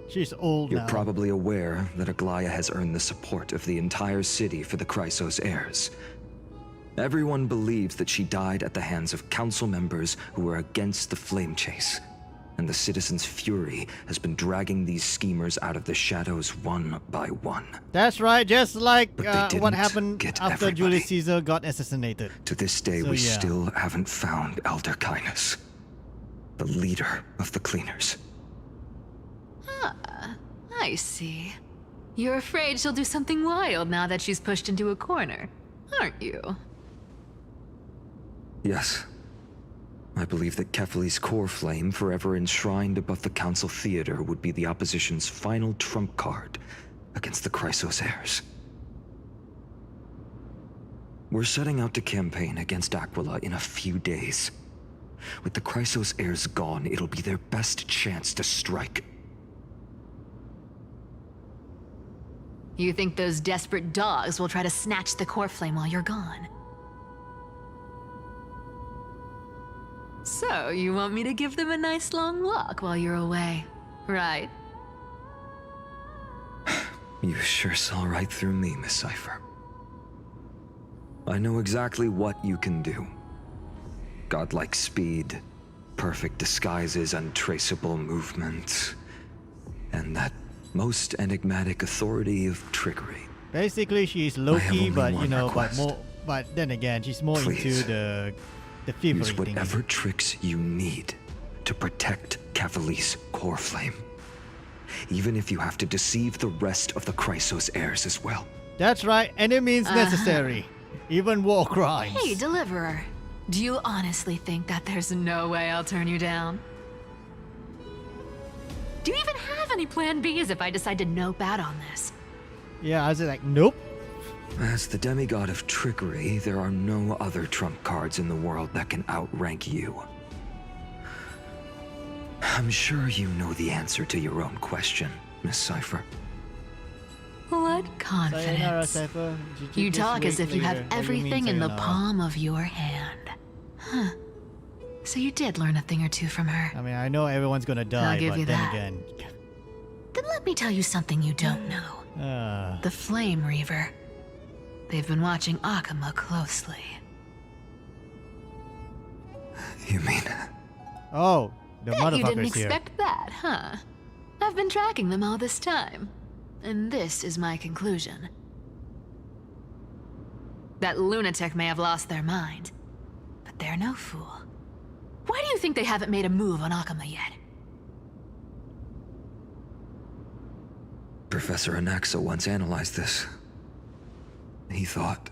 She's old You're now. probably aware that Aglaya has earned the support of the entire city for the Chrysos heirs. Everyone believes that she died at the hands of council members who were against the flame chase. And the citizens' fury has been dragging these schemers out of the shadows one by one. That's right, just like But they what didn't happened get after everybody. Julius Caesar got assassinated. To this day, So, we yeah. still haven't found Elder Kindness. the leader of the cleaners. Ah, I see. You're afraid she'll do something wild now that she's pushed into a corner, aren't you? Yes. I believe that Kefali's core flame, forever enshrined above the Council Theater, would be the opposition's final trump card against the Chrysos heirs. We're setting out to campaign against Aquila in a few days. With the Chrysos heirs gone, it'll be their best chance to strike. You think those desperate dogs will try to snatch the core flame while you're gone? So, you want me to give them a nice long walk while you're away, right? You sure saw right through me, Miss Cypher. I know exactly what you can do. Godlike speed, perfect disguises, untraceable movement, and that most enigmatic authority of trickery. Basically, she's Loki, but you know, but then again, she's more into the thievery use thing. whatever tricks you need to protect Kefali's core flame. Even if you have to deceive the rest of the Chrysos heirs as well. That's right, any means necessary. Even war crimes. Hey, Deliverer. Do you honestly think that there's no way I'll turn you down? Do you even have any plan Bs if I decide to nope out on this? Yeah, I was like, nope. As the demigod of trickery, there are no other trump cards in the world that can outrank you. I'm sure you know the answer to your own question, Miss Cypher. What confidence. Sayonara, You talk as if you have later. What do you everything mean, in the sayonara? palm of your hand. Huh. So you did learn a thing or two from her. I mean, I know everyone's gonna die, give but you then that. again. Then let me tell you something you don't know. The Flame Reaver. They've been watching Akama closely. You mean... Oh, the Bet you didn't motherfucker's here. expect that, huh? I've been tracking them all this time. And this is my conclusion. That lunatic may have lost their mind, but they're no fool. Why do you think they haven't made a move on Akama yet? Professor Anaxa once analyzed this. He thought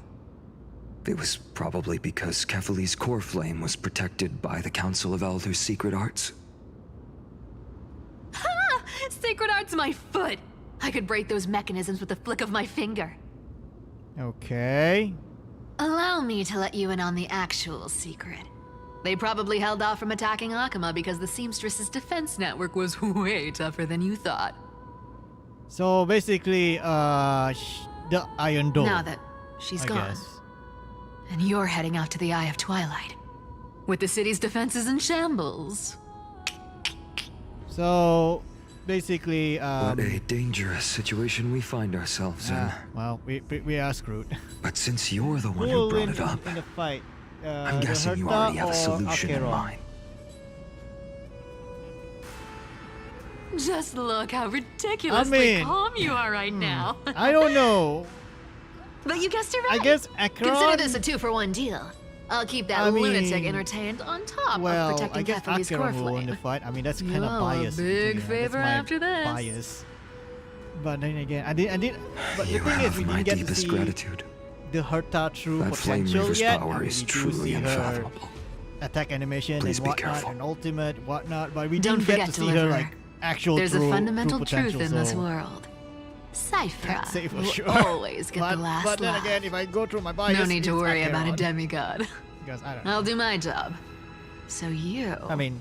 it was probably because Kefali's core flame was protected by the Council of Elders' secret arts. Ha! Sacred Art's my foot! I could break those mechanisms with the flick of my finger. Okay. Allow me to let you in on the actual secret. They probably held off from attacking Akama because the Seamstress's defense network was way tougher than you thought. So basically, the Iron Dome. Now that she's I gone, guess. and you're heading out to the Eye of Twilight, with the city's defenses in shambles. So basically, What a dangerous situation we find ourselves in. well, we are screwed. But since you're the one Who who will brought win it up, in the fight? I'm the guessing you Herta already have a or solution in Acheron? mind. Just look how ridiculously calm you are right now. I don't know. But you guessed it right. I guess Consider Acheron. this a 2-for-1 deal. I'll keep that I lunatic mean, entertained on top Well, of protecting I guess Kefali's core Acheron will win the flame. fight. I mean, that's kind You're of a biased. big That's favor my after this. Bias. But then again, I did. But the You thing is, have we my didn't get to deepest see gratitude. the Herta true That Flame potential Reaver's yet. power I mean, is we do truly see her unfathomable. attack animation Please and be whatnot, careful. and ultimate whatnot. But we Don't didn't get forget to to see her deliver. like actual There's true, a fundamental true truth potential, in this so world. Cypher can't say for will sure. always get but, the last But then laugh. again, if I go through my bias, No need to it's worry about a Acheron. demigod. Because I don't know. I'll do my job. So you I mean,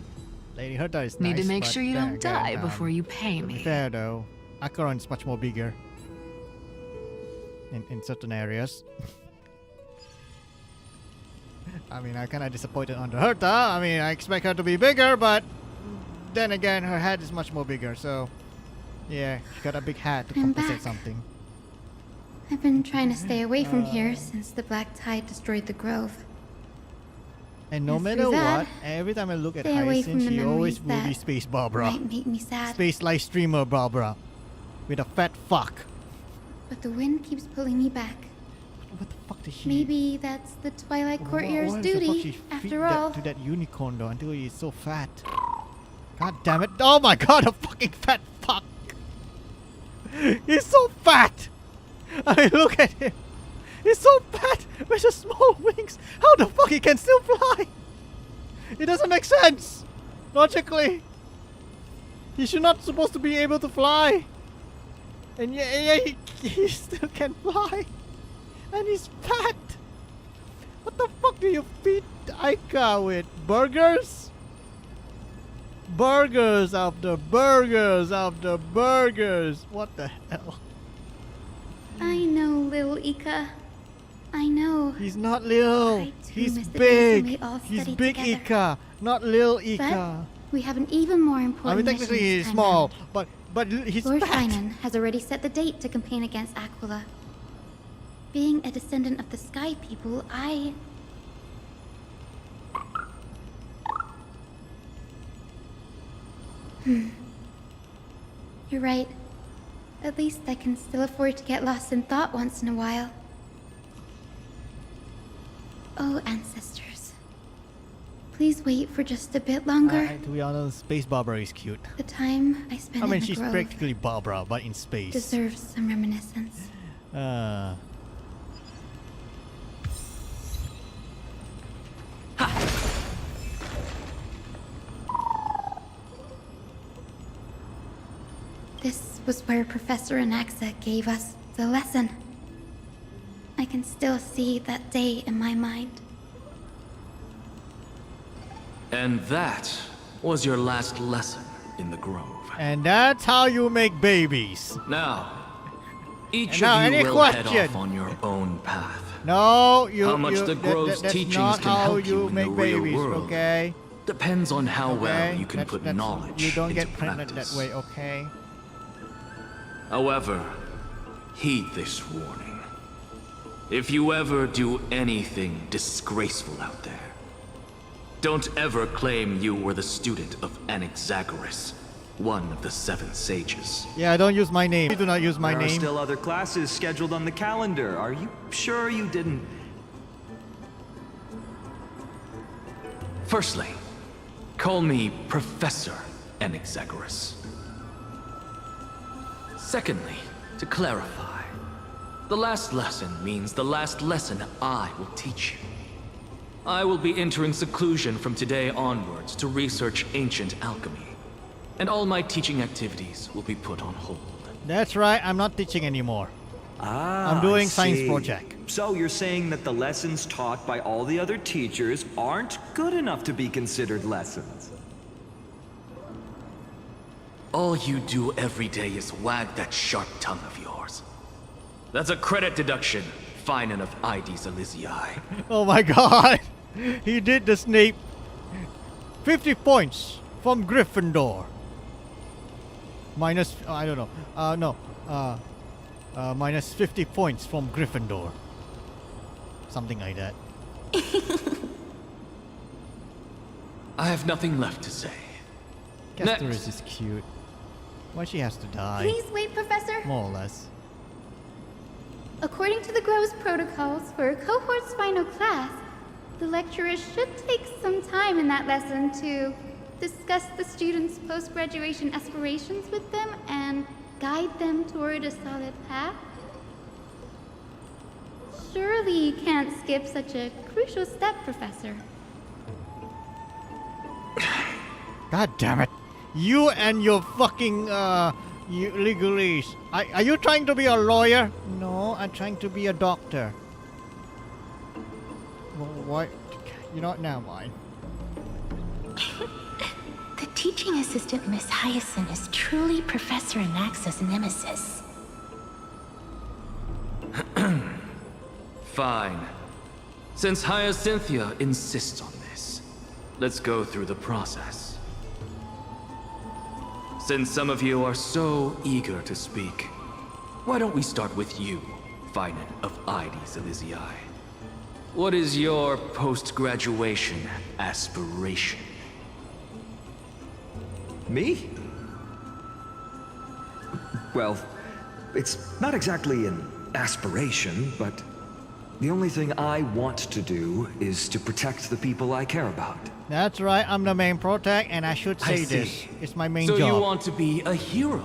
Lady Herta is need nice, to make but sure you then don't again, die before you pay to be me. fair though, Acheron is much more bigger in certain areas. I mean, I kind of disappointed on the Herta. I mean, I expect her to be bigger, but then again, her head is much more bigger. So, yeah, she got a big hat to I'm compensate back. something. I've been trying to stay away from here since the Black Tide destroyed the grove. And no And matter through that, what, every time I look at stay away from Hyacinth, the she always memories will be that Space Barbara. might make me sad. Space live streamer Barbara. With a fat fuck. But the wind keeps pulling me back. What the fuck did she... Maybe that's the Twilight Courtier's Why the fuck duty, she feed after that all. to that unicorn though until he's so fat? God damn it. Oh my god, a fucking fat fuck. He's so fat. I mean, look at him. He's so fat with the small wings. How the fuck he can still fly? It doesn't make sense. Logically. He should not supposed to be able to fly. And yeah, he still can fly. And he's fat. What the fuck do you feed Aika with? Burgers? Burgers after burgers after burgers. What the hell? I know, little Ika. I know. He's not little. He's big. He's big Ika, not little Ika. We have an even more I important mean, technically he's small, but he's Lord fat. Finan has already set the date to campaign against Aquila. Being a descendant of the Sky People, You're right. At least I can still afford to get lost in thought once in a while. Oh, ancestors. Please wait for just a bit longer. To be honest, Space Barbara is cute. The time I spent in the she's grove practically Barbara, but in space. deserves some reminiscence. This was where Professor Anaxa gave us the lesson. I can still see that day in my mind. And that was your last lesson in the grove. And that's how you make babies. Now, each Now, of any you will question? head off on your own path. No, you. How much you, the grove's that's teachings not can how help you in make the real babies, world okay? depends on how well Okay? you can put That's- knowledge You don't into get pregnant practice. that way, okay? However, heed this warning. If you ever do anything disgraceful out there, don't ever claim you were the student of Anaxagoras, one of the 7 sages. Yeah, don't use my name. You do not use my There are name. still other classes scheduled on the calendar. Are you sure you didn't? Firstly, call me Professor Anaxagoras. Secondly, to clarify, the last lesson means the last lesson I will teach you. I will be entering seclusion from today onwards to research ancient alchemy, and all my teaching activities will be put on hold. That's right, I'm not teaching anymore. Ah, I'm doing I science see. project. So you're saying that the lessons taught by all the other teachers aren't good enough to be considered lessons? All you do every day is wag that sharp tongue of yours. That's a credit deduction, Finan of Ides Elysiae. Oh my god! He did the Snape. 50 points from Gryffindor. Minus, I don't know. Minus 50 points from Gryffindor. Something like that. I have nothing left to say. Castorus is cute. Why she has to die? Please wait, Professor. More or less. According to the Grove's protocols for a cohort's final class, the lecturer should take some time in that lesson to discuss the students' post-graduation aspirations with them and guide them toward a solid path. Surely you can't skip such a crucial step, Professor. God damn it. You and your fucking you legalese. Are you trying to be a lawyer? No, I'm trying to be a doctor. Well, what? You know what? Now mine. The teaching assistant, Miss Hyacinth, is truly Professor Anaxa's nemesis. Fine. Since Hyacinthia insists on this, let's go through the process. Since some of you are so eager to speak, why don't we start with you, Finan of Ides Elysiae? What is your post-graduation aspiration? Me? Well, it's not exactly an aspiration, but The only thing I want to do is to protect the people I care about. That's right, I'm the main protect, and I should say I see. this. It's my main So job. you want to be a hero?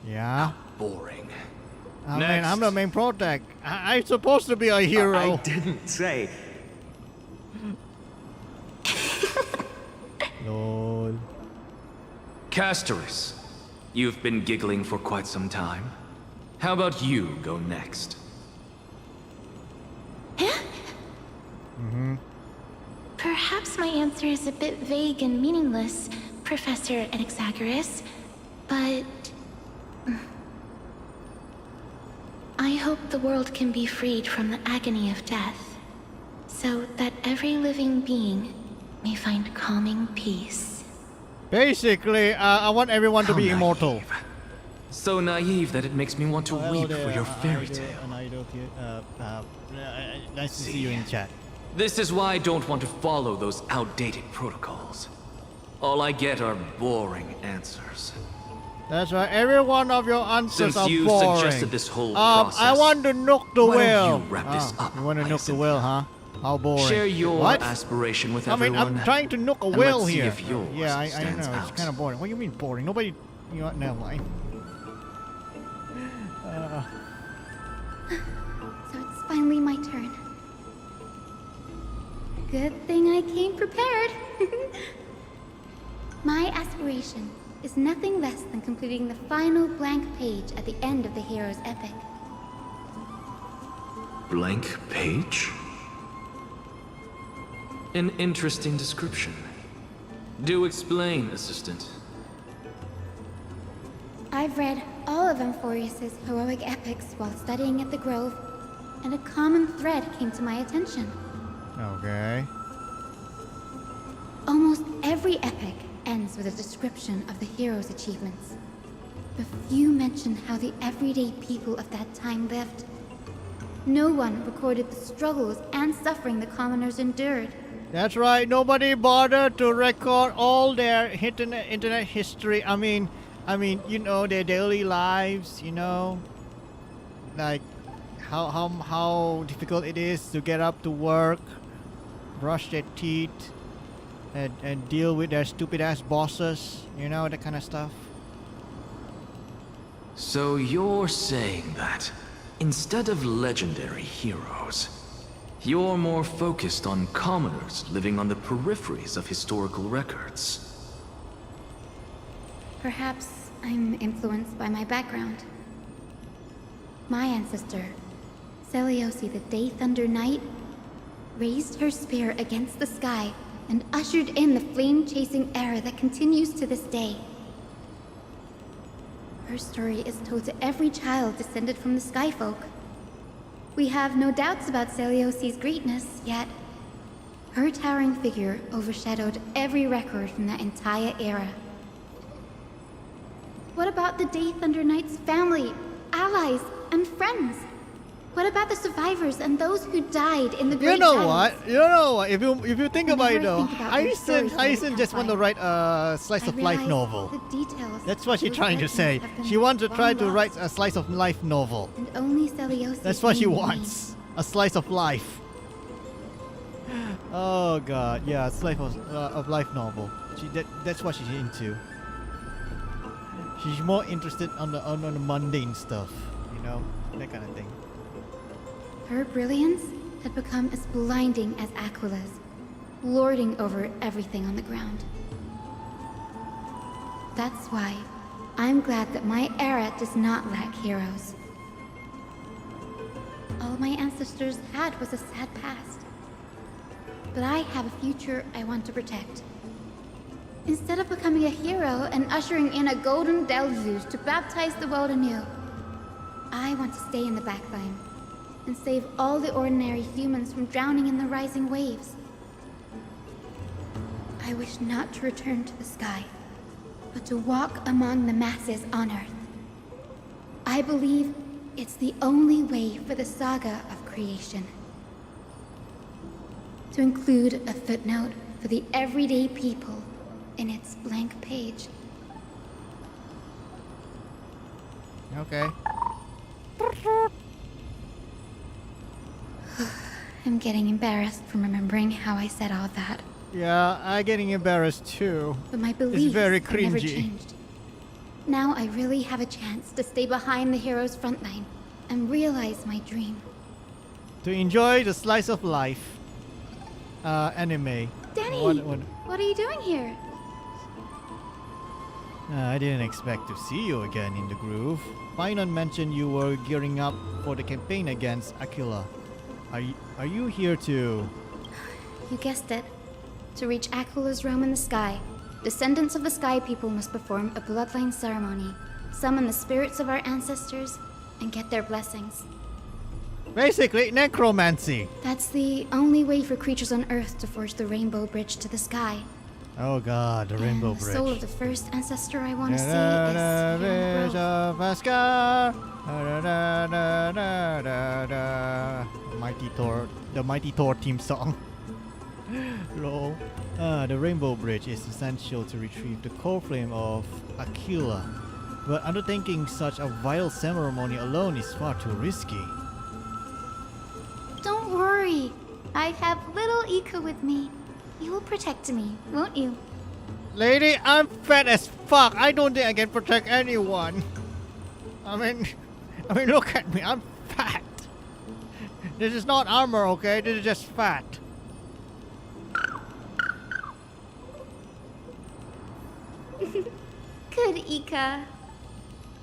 Yeah. Boring. I mean, Next. I'm the main protect. I'm supposed to be a hero. I didn't say. Lol. Castoris, you've been giggling for quite some time. How about you go next? Perhaps my answer is a bit vague and meaningless, Professor Anaxagoras, but I hope the world can be freed from the agony of death, so that every living being may find calming peace. Basically, I want everyone to How be naive. immortal. So naive that it makes me want to weep for your fairy tale. Nice to see you in chat. This is why I don't want to follow those outdated protocols. All I get are boring answers. That's right. Every one of your answers Since are you boring. suggested this whole I process, want to nuke the why whale. don't you wrap this up, You want to nuke the whale, huh? How boring. Share your what? aspiration with I mean, everyone. I'm trying to nuke a and whale let's see here. if yours Yeah, I know. stands It's out. kind of boring. What do you mean boring? Nobody. You know what? Never mind. So it's finally my turn. Good thing I came prepared. My aspiration is nothing less than completing the final blank page at the end of the hero's epic. Blank page? An interesting description. Do explain, assistant. I've read all of Amphorius's heroic epics while studying at the Grove, and a common thread came to my attention. Okay. Almost every epic ends with a description of the hero's achievements. But few mention how the everyday people of that time lived. No one recorded the struggles and suffering the commoners endured. That's right. Nobody bothered to record all their internet history. I mean, you know, their daily lives. You know, like how difficult it is to get up to work, brush their teeth, and deal with their stupid ass bosses. You know, that kind of stuff. So you're saying that instead of legendary heroes, you're more focused on commoners living on the peripheries of historical records. Perhaps I'm influenced by my background. My ancestor, Seliosi the Day Thunder Knight, raised her spear against the sky and ushered in the flame-chasing era that continues to this day. Her story is told to every child descended from the Skyfolk. We have no doubts about Seliosi's greatness, yet her towering figure overshadowed every record from that entire era. What about the Day Thunder Knight's family, allies, and friends? What about the survivors and those who died in the Great You know Giants? what? You know what? If you think about it Whenever I though, think about their stories from Hyacin the just want to campfire, write a slice of life realize novel. the details That's what she's those trying to legends say. have been She wants to try long to lost, write a slice of life novel. and only Seliosi That's what she can wants. A slice of life. Oh god, yeah, a slice of life novel. That's what she's into. She's more interested on the mundane stuff, you know, that kind of thing. Her brilliance had become as blinding as Aquila's, lording over everything on the ground. That's why I'm glad that my era does not lack heroes. All my ancestors had was a sad past. But I have a future I want to protect. Instead of becoming a hero and ushering in a golden deluge to baptize the world anew, I want to stay in the backline and save all the ordinary humans from drowning in the rising waves. I wish not to return to the sky, but to walk among the masses on Earth. I believe it's the only way for the saga of creation. To include a footnote for the everyday people in its blank page. Okay. I'm getting embarrassed from remembering how I said all that. Yeah, I'm getting embarrassed too. But my It's beliefs very have never cringy. changed. Now I really have a chance to stay behind the hero's front line and realize my dream. To enjoy the slice of life anime. Danny! What are you doing here? I didn't expect to see you again in the groove. Finon mentioned you were gearing up for the campaign against Aquila. Are you here to... You guessed it. To reach Aquila's realm in the sky, descendants of the Sky People must perform a bloodline ceremony, summon the spirits of our ancestors, and get their blessings. Basically, necromancy. That's the only way for creatures on Earth to forge the Rainbow Bridge to the sky. Oh god, the Rainbow The Bridge. soul of the first ancestor I want to see is here in the grove. Mighty Thor, the Mighty Thor theme song. Lol. The Rainbow Bridge is essential to retrieve the core flame of Aquila, but undertaking such a vital ceremony alone is far too risky. Don't worry. I have little Ika with me. You will protect me, won't you? Lady, I'm fat as fuck. I don't think I can protect anyone. I mean, look at me. I'm fat. This is not armor, okay? This is just fat. Good, Ika.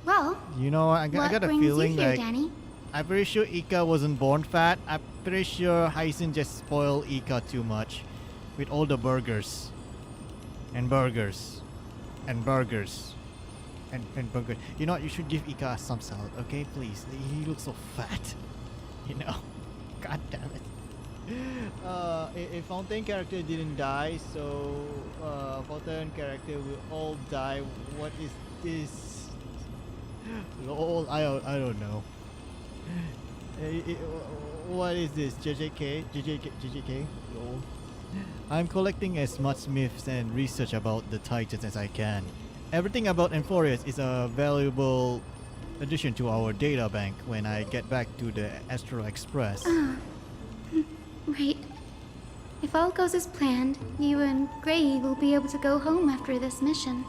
Well, You know what? I got a brings feeling you here, like Danny? I'm pretty sure Ika wasn't born fat. I'm pretty sure Hyacin just spoiled Ika too much with all the burgers and burgers and burgers and burgers. You know what? You should give Ika some salad, okay? Please. He looks so fat. You know. God damn it. If Fountain character didn't die, so Fountain character will all die. What is this? Lol, I don't know. What is this? JJK? Lol. I'm collecting as much myths and research about the Titans as I can. Everything about Amphorius is a valuable addition to our data bank when I get back to the Astral Express. Right. If all goes as planned, you and Gray will be able to go home after this mission,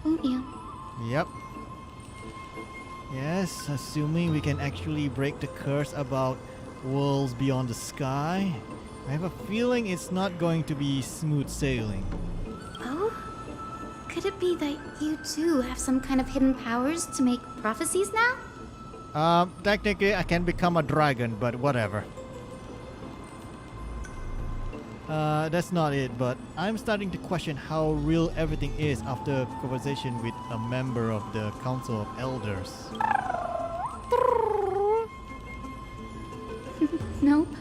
won't you? Yep. Yes, assuming we can actually break the curse about worlds beyond the sky. I have a feeling it's not going to be smooth sailing. Oh? Could it be that you too have some kind of hidden powers to make prophecies now? Technically I can become a dragon, but whatever. That's not it, but I'm starting to question how real everything is after a conversation with a member of the Council of Elders. Nope.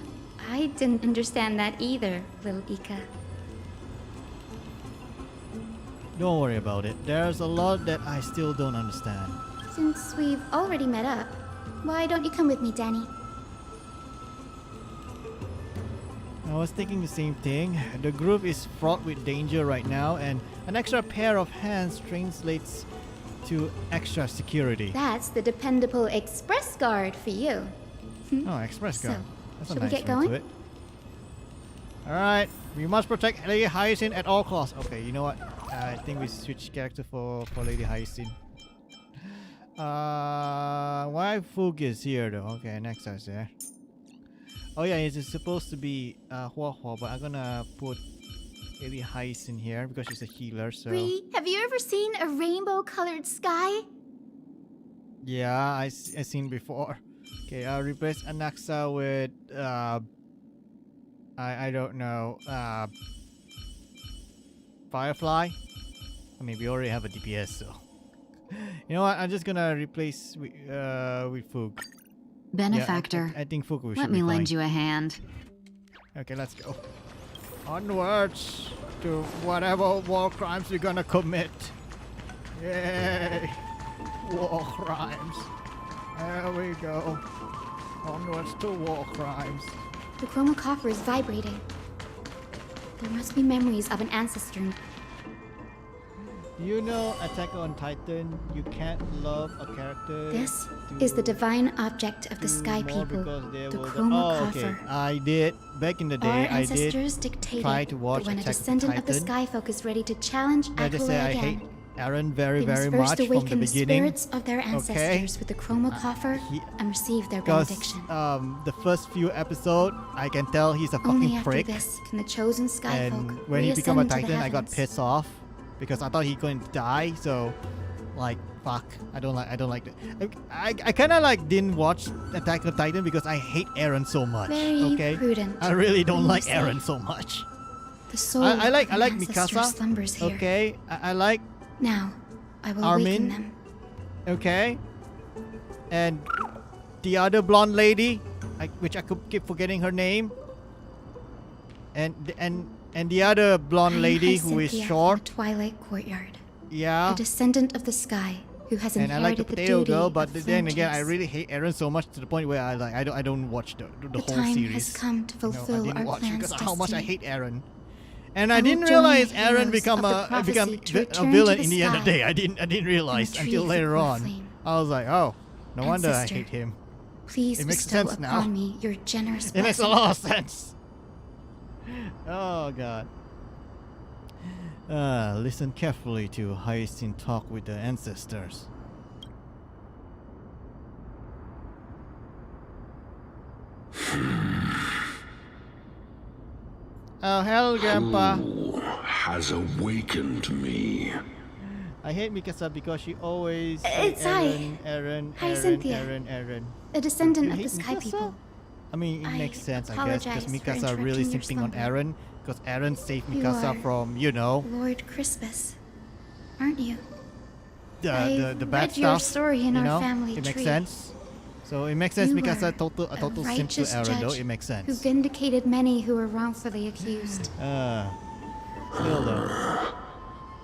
I didn't understand that either, little Ika. Don't worry about it. There's a lot that I still don't understand. Since we've already met up, why don't you come with me, Danny? I was thinking the same thing. The group is fraught with danger right now, and an extra pair of hands translates to extra security. That's the dependable express guard for you. Oh, express guard. That's a should we nice get ring to going? it. Alright, we must protect Lady Hyacin at all costs. Okay, you know what? I think we switch character for Lady Hyacin. Why Fook is here though? Okay, next is there. Oh yeah, it's supposed to be Hua Hua, but I'm gonna put Lady Hyacin here because she's a healer, so... Bree, have you ever seen a rainbow-colored sky? Yeah, I seen before. Okay, I'll replace Anaxa with I don't know, Firefly. I mean, we already have a DPS, so you know what? I'm just gonna replace with Fook. Benefactor. Yeah, I think Fook should Let be me fine. lend you a hand. Okay, let's go. Onwards to whatever war crimes we're gonna commit. Yay! War crimes. There we go. Onwards to war crimes. The chroma coffer is vibrating. There must be memories of an ancestor. You know, Attack on Titan, you can't love a character. This is the divine object of the Sky People, the Chroma Coffer. Okay. I did back in the day. Our ancestors I did dictated try to watch that when a Attack on descendant of the Titan. Skyfolk is ready to challenge I just say Aquila I hate again, Eren very, they must very first much from awaken the the beginning. spirits of their ancestors with the Chroma Coffer and receive their Because benediction. the first few episodes, I can tell he's a Only fucking after prick. this can the chosen Skyfolk And when he became a reascend to the Titan, I got heavens. pissed off because I thought he going to die. So, like, fuck, I don't like that. I kind of like didn't watch Attack on Titan because I hate Eren so much. Very okay, prudent, I really don't you like say. Eren so much. The soul I like of an ancestor Mikasa. slumbers here. Okay, I like Now, I will awaken Armin. them. Okay, and the other blonde lady, which I could keep forgetting her name. And the other blonde lady who is Cynthia short. from the Twilight Courtyard. Yeah. A descendant of the sky who has And I like the inherited the potato duty girl, but of then flame again, I chase. really hate Eren so much to the point where I don't watch the The whole time series. has come to fulfill I didn't our watch plan's because of how much I destiny. hate Eren. And I I will didn't join realize the Eren heroes become of the a prophecy to a return villain to in the the end of the sky day. I didn't realize and until retrieve the later core on. flame. I was like, oh, no wonder I Ancestor, hate him. Please It makes bestow sense upon now. me your generous It makes a blessing. lot of sense. Oh god. Listen carefully to Hyacinth talk with the ancestors. Oh, hello, Grandpa. Who has awakened me? I hate Mikasa because she always It's say I. Eren, Hi, Cynthia. Eren. A descendant You of the hate Sky Mikasa? People. I mean, it I makes sense, I guess, apologize because for Mikasa really interrupting your simping on slumber. Eren, because Eren saved You Mikasa are from, you know, Lord Crispus, aren't you? the I bad read your stuff. story in you our know? family It makes tree. sense. So it makes sense You Mikasa were a total simp to righteous Eren, though. judge It makes who sense. vindicated many who were wrongfully accused. Still though.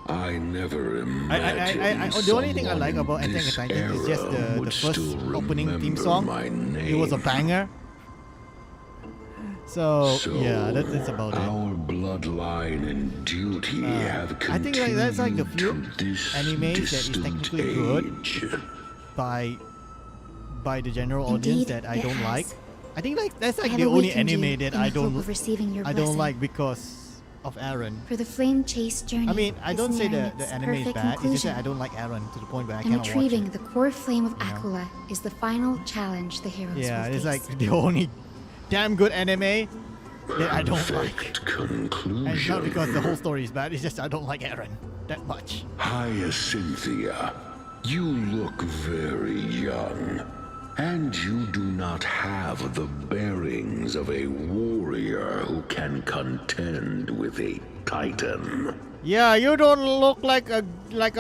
I never imagined The only thing I like someone about in Attack on this Titan is just era the would first still opening theme remember song. my It was a name. banger. So, So, yeah, that's about it. Our bloodline and duty have I think like that's like the continued few to this animes that is distant technically good age. by the general audience Indeed, that I it don't has. like. I think like that's I like have the only awakened you anime that in the I hope don't of receiving your I don't blessing. like because of Eren. For the flame chase journey I mean, I is don't say nearing the its anime is perfect bad. It's just that conclusion. I don't like Eren to the point where I And cannot watch retrieving it. the core flame of You know? Aquila is the final challenge the heroes Yeah, will it's face. like the only damn good anime that I don't like. Conclusion. And it's not because the whole story is bad. It's just I don't like Eren that much. Hyacinthia, you look very young, and you do not have the bearings of a warrior who can contend with a titan. Yeah, you don't look like a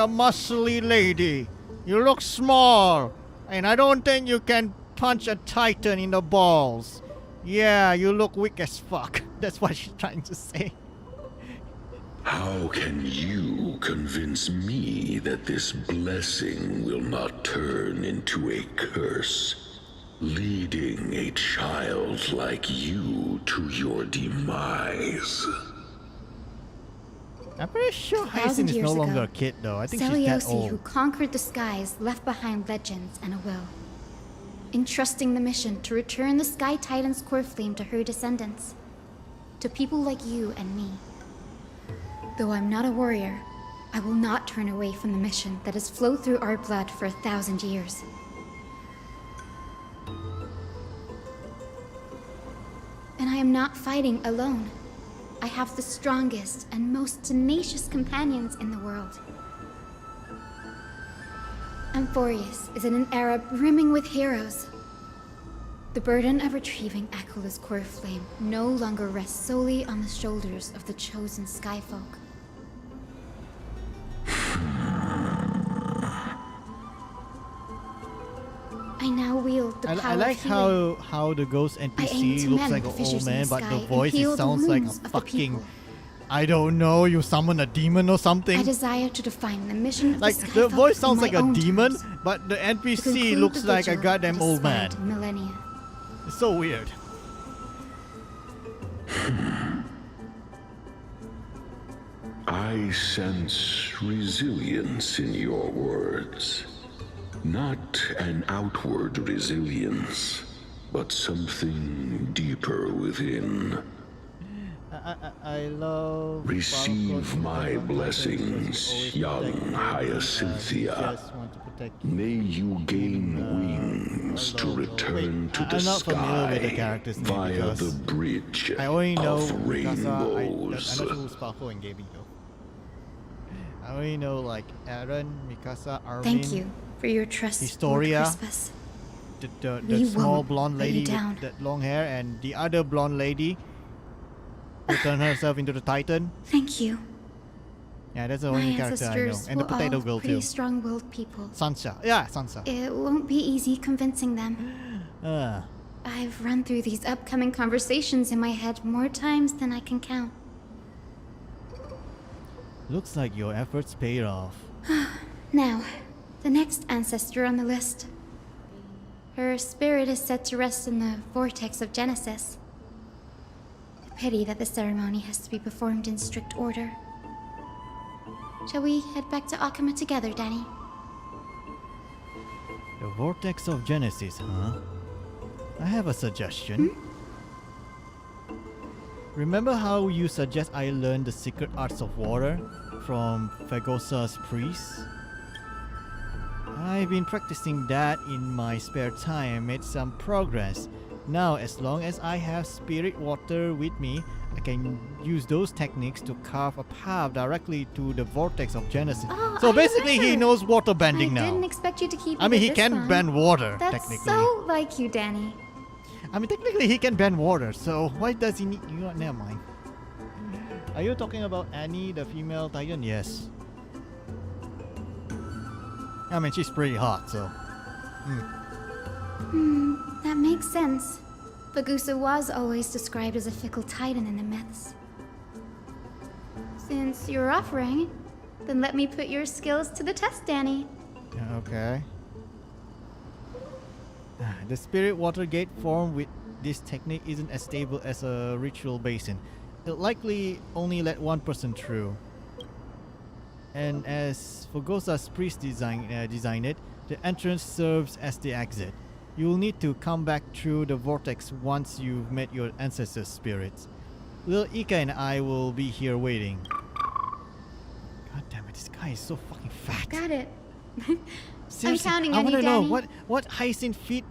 muscly lady. You look small, and I don't think you can punch a titan in the balls. Yeah, you look weak as fuck. That's what she's trying to say. How can you convince me that this blessing will not turn into a curse, leading a child like you to your demise? I'm pretty sure 1,000 Hyacinth is no years longer ago, a kid though. I think she's that Seleucid, who old. conquered the skies, left behind legends and a will, entrusting the mission to return the Sky Titan's core flame to her descendants, to people like you and me. Though I'm not a warrior, I will not turn away from the mission that has flowed through our blood for 1,000 years. And I am not fighting alone. I have the strongest and most tenacious companions in the world. Amphorius is in an era brimming with heroes. The burden of retrieving Aquila's core flame no longer rests solely on the shoulders of the chosen Skyfolk. I now wield the power I like of healing. how the ghost I aim NPC to looks mend like the an fissures old in man, the but sky the and voice heal it the sounds like a wounds of the fucking people. I don't know, you summon a demon or something. I desire to define the mission of Like the the Skyfolk voice in sounds my like a own demon, terms, but the to NPC conclude looks the like a vigil goddamn that old man. spanned millennia. It's so weird. I I sense resilience in your words. Not an outward resilience, but something deeper within. I love. Receive my blessings, young Hyacinthia. May you gain wings to return to the sky via the bridge I only know of Mikasa. I'm rainbows. not sure who's Sparkle in gaming though. I only know like Aaron, Mikasa, Armin. Thank you for your trust, Historia, Lord Crispus. the We small won't blonde let you lady down. with that long hair, and the other blonde lady who turned herself into the Titan. Thank you. Yeah, that's the My only character I know. ancestors And the were potato all girl pretty too. strong-willed people. Sansa. Yeah, Sansa. It won't be easy convincing them. Ah. I've run through these upcoming conversations in my head more times than I can count. Looks like your efforts paid off. Now, the next ancestor on the list. Her spirit is said to rest in the vortex of Genesis. Pity that the ceremony has to be performed in strict order. Shall we head back to Akama together, Danny? The vortex of Genesis, huh? I have a suggestion. Remember how you suggest I learn the secret arts of water from Phagosa's priest? I've been practicing that in my spare time and made some progress. Now, as long as I have spirit water with me, I can use those techniques to carve a path directly to the vortex of Genesis. Oh, So I basically, he remember. knows water bending I now. didn't expect you to keep. I mean, it he this can long. bend water, That's technically. so like you, Danny. I mean, technically, he can bend water, so why does he need... You know, never mind. Are you talking about Annie, the female Titan? Yes. I mean, she's pretty hot, so... That makes sense. Phagusa was always described as a fickle titan in the myths. Since you're offering, then let me put your skills to the test, Danny. Yeah, okay. The spirit water gate formed with this technique isn't as stable as a ritual basin. It'll likely only let one person through. And as Phagosa's priest designed it, the entrance serves as the exit. You'll need to come back through the vortex once you've met your ancestors' spirits. Lil Ika and I will be here waiting. God damn it, this guy is so fucking fat. Got it. Seriously, counting I on you, wanna know Danny. what hyacinth feet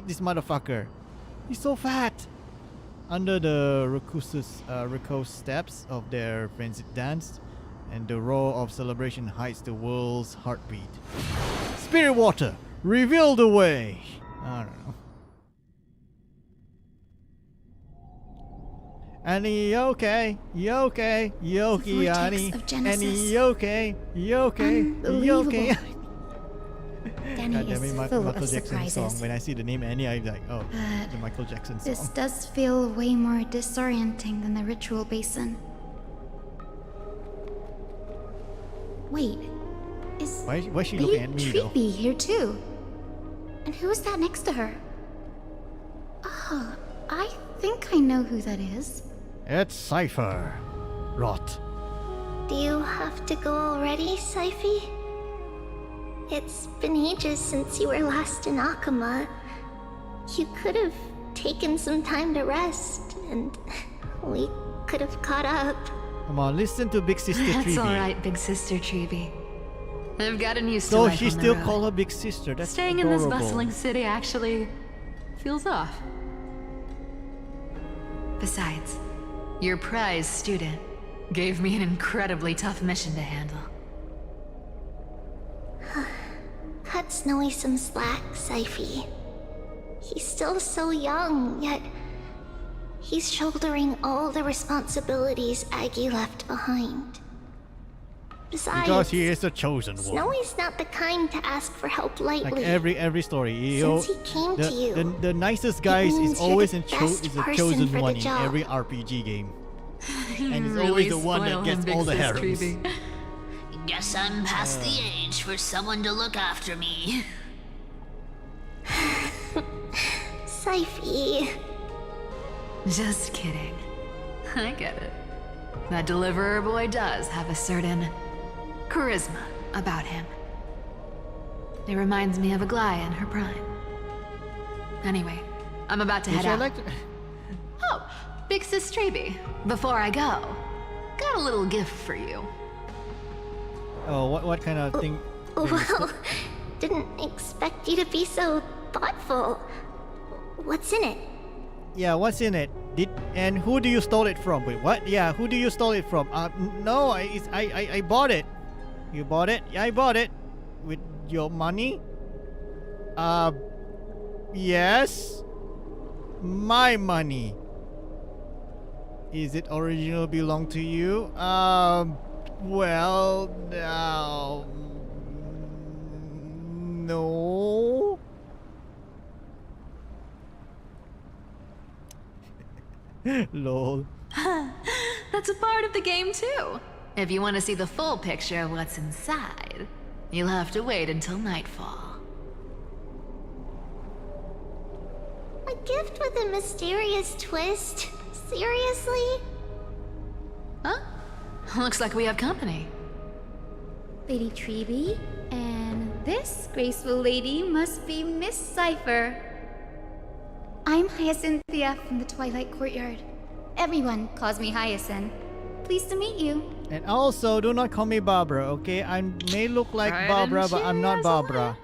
this motherfucker. He's so fat. Under the Riku's steps of their frenzied dance, and the roar of celebration hides the world's heartbeat. Spirit water, reveal the way. I don't know. Annie, you okay? You okay? You okay, vortex Annie? of Genesis. Annie, you okay? You okay? You okay? Unbelievable. Danny God damn is it, full Michael of Jackson song. surprises. When I see the name Annie, I'm like, oh, But the Michael Jackson song. This does feel way more disorienting than the ritual basin. Wait, is Why is she Lady looking at me though? Treepy here too? And who is that next to her? Oh, I think I know who that is. It's Cypher. Rot. Do you have to go already, Syphy? It's been ages since you were last in Akama. You could have taken some time to rest, and we could have caught up. Come on, listen to Big Sister That's Treeby. alright, Big Sister Treeby. I've gotten used to So life she on the still road. call her Big Sister. That's Staying adorable. in this bustling city actually feels off. Besides, your prize student gave me an incredibly tough mission to handle. Cut Snowy some slack, Syphy. He's still so young, yet he's shouldering all the responsibilities Aggie left behind. Besides, Because he is the chosen one. Snowy's not the kind to ask for help lightly. Like every story. Since he came to you, the nicest guys means is you're always the is best a person chosen for the one in job. every RPG game. And he's Really always the one that spoil gets him, all Big the Sis harems. Treeby. Guess I'm past the age for someone to look after me. Syphy. Just kidding. I get it. That deliverer boy does have a certain charisma about him. It reminds me of Aglaia in her prime. Anyway, I'm about to head out. Oh, Big Sis Treby, before I go, got a little gift for you. Oh, what kind of thing? Well, didn't expect you to be so thoughtful. What's in it? Yeah, what's in it? And who do you stole it from? Wait, what? Yeah, who do you stole it from? No, I bought it. You bought it? Yeah, I bought it. With your money? Yes. My money. Is it original belong to you? Well, no. Lol. That's a part of the game too. If you want to see the full picture of what's inside, you'll have to wait until nightfall. A gift with a mysterious twist? Seriously? Huh? Looks like we have company. Lady Treby, and this graceful lady must be Miss Cypher. I'm Hyacinthia from the Twilight Courtyard. Everyone calls me Hyacinth. Pleased to meet you. And also, do not call me Barbara, okay? I may look like Barbara, but I'm not Barbara.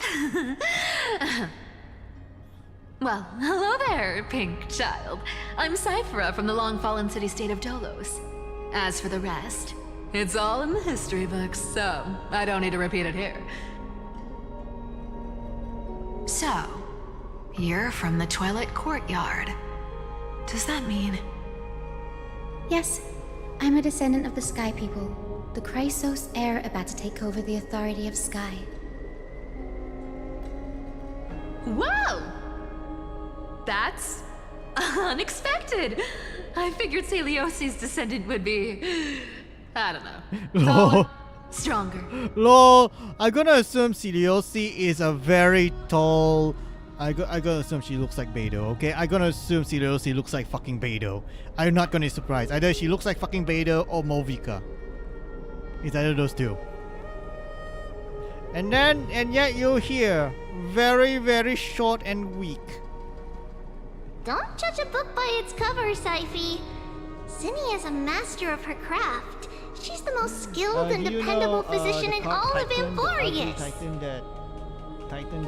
Well, hello there, pink child. I'm Cyphera from the long-fallen city-state of Dolos. As for the rest, it's all in the history books, so I don't need to repeat it here. So, you're from the Twilight Courtyard. Does that mean... Yes, I'm a descendant of the Sky People, the Chrysos heir about to take over the authority of Sky. Whoa! That's unexpected. I figured Celiosi's descendant would be, I don't know, Lol. stronger. Lol. I'm gonna assume Celiosi is a very tall. I'm gonna assume she looks like Beidou, okay? I'm gonna assume Celiosi looks like fucking Beidou. I'm not gonna be surprised. Either she looks like fucking Beidou or Movika. It's either those two. And yet you're here. Very, very short and weak. Don't judge a book by its cover, Syphi. Zinni is a master of her craft. She's the most skilled and dependable physician in all of Emporius. Titan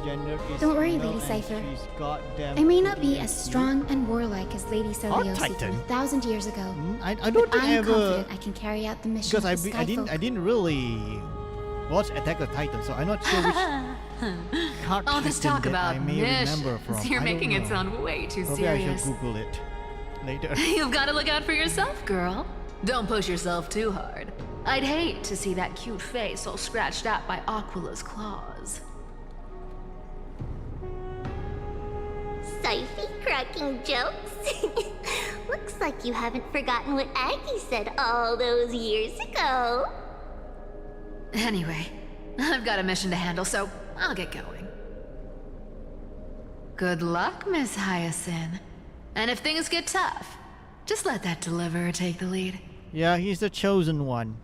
gender is Don't worry, female Lady and Cypher. she's goddamn I may not be pretty as cute. strong and warlike as Lady Celiosi Titan? from 1,000 years ago. I but don't think I I'm ever, confident I can carry out the mission because of the Sky Folk. I didn't really watch Attack of Titan, so I'm not sure which cartoon All this talk that about I may remember from. missions, you're I don't making it know. sound way too Probably I serious. should Google it later. You've got to look out for yourself, girl. Don't push yourself too hard. I'd hate to see that cute face all scratched out by Aquila's claws. Syphi cracking jokes? Looks like you haven't forgotten what Aggie said all those years ago. Anyway, I've got a mission to handle, so I'll get going. Good luck, Miss Hyacinth. And if things get tough, just let that deliverer take the lead. Yeah, he's the chosen one.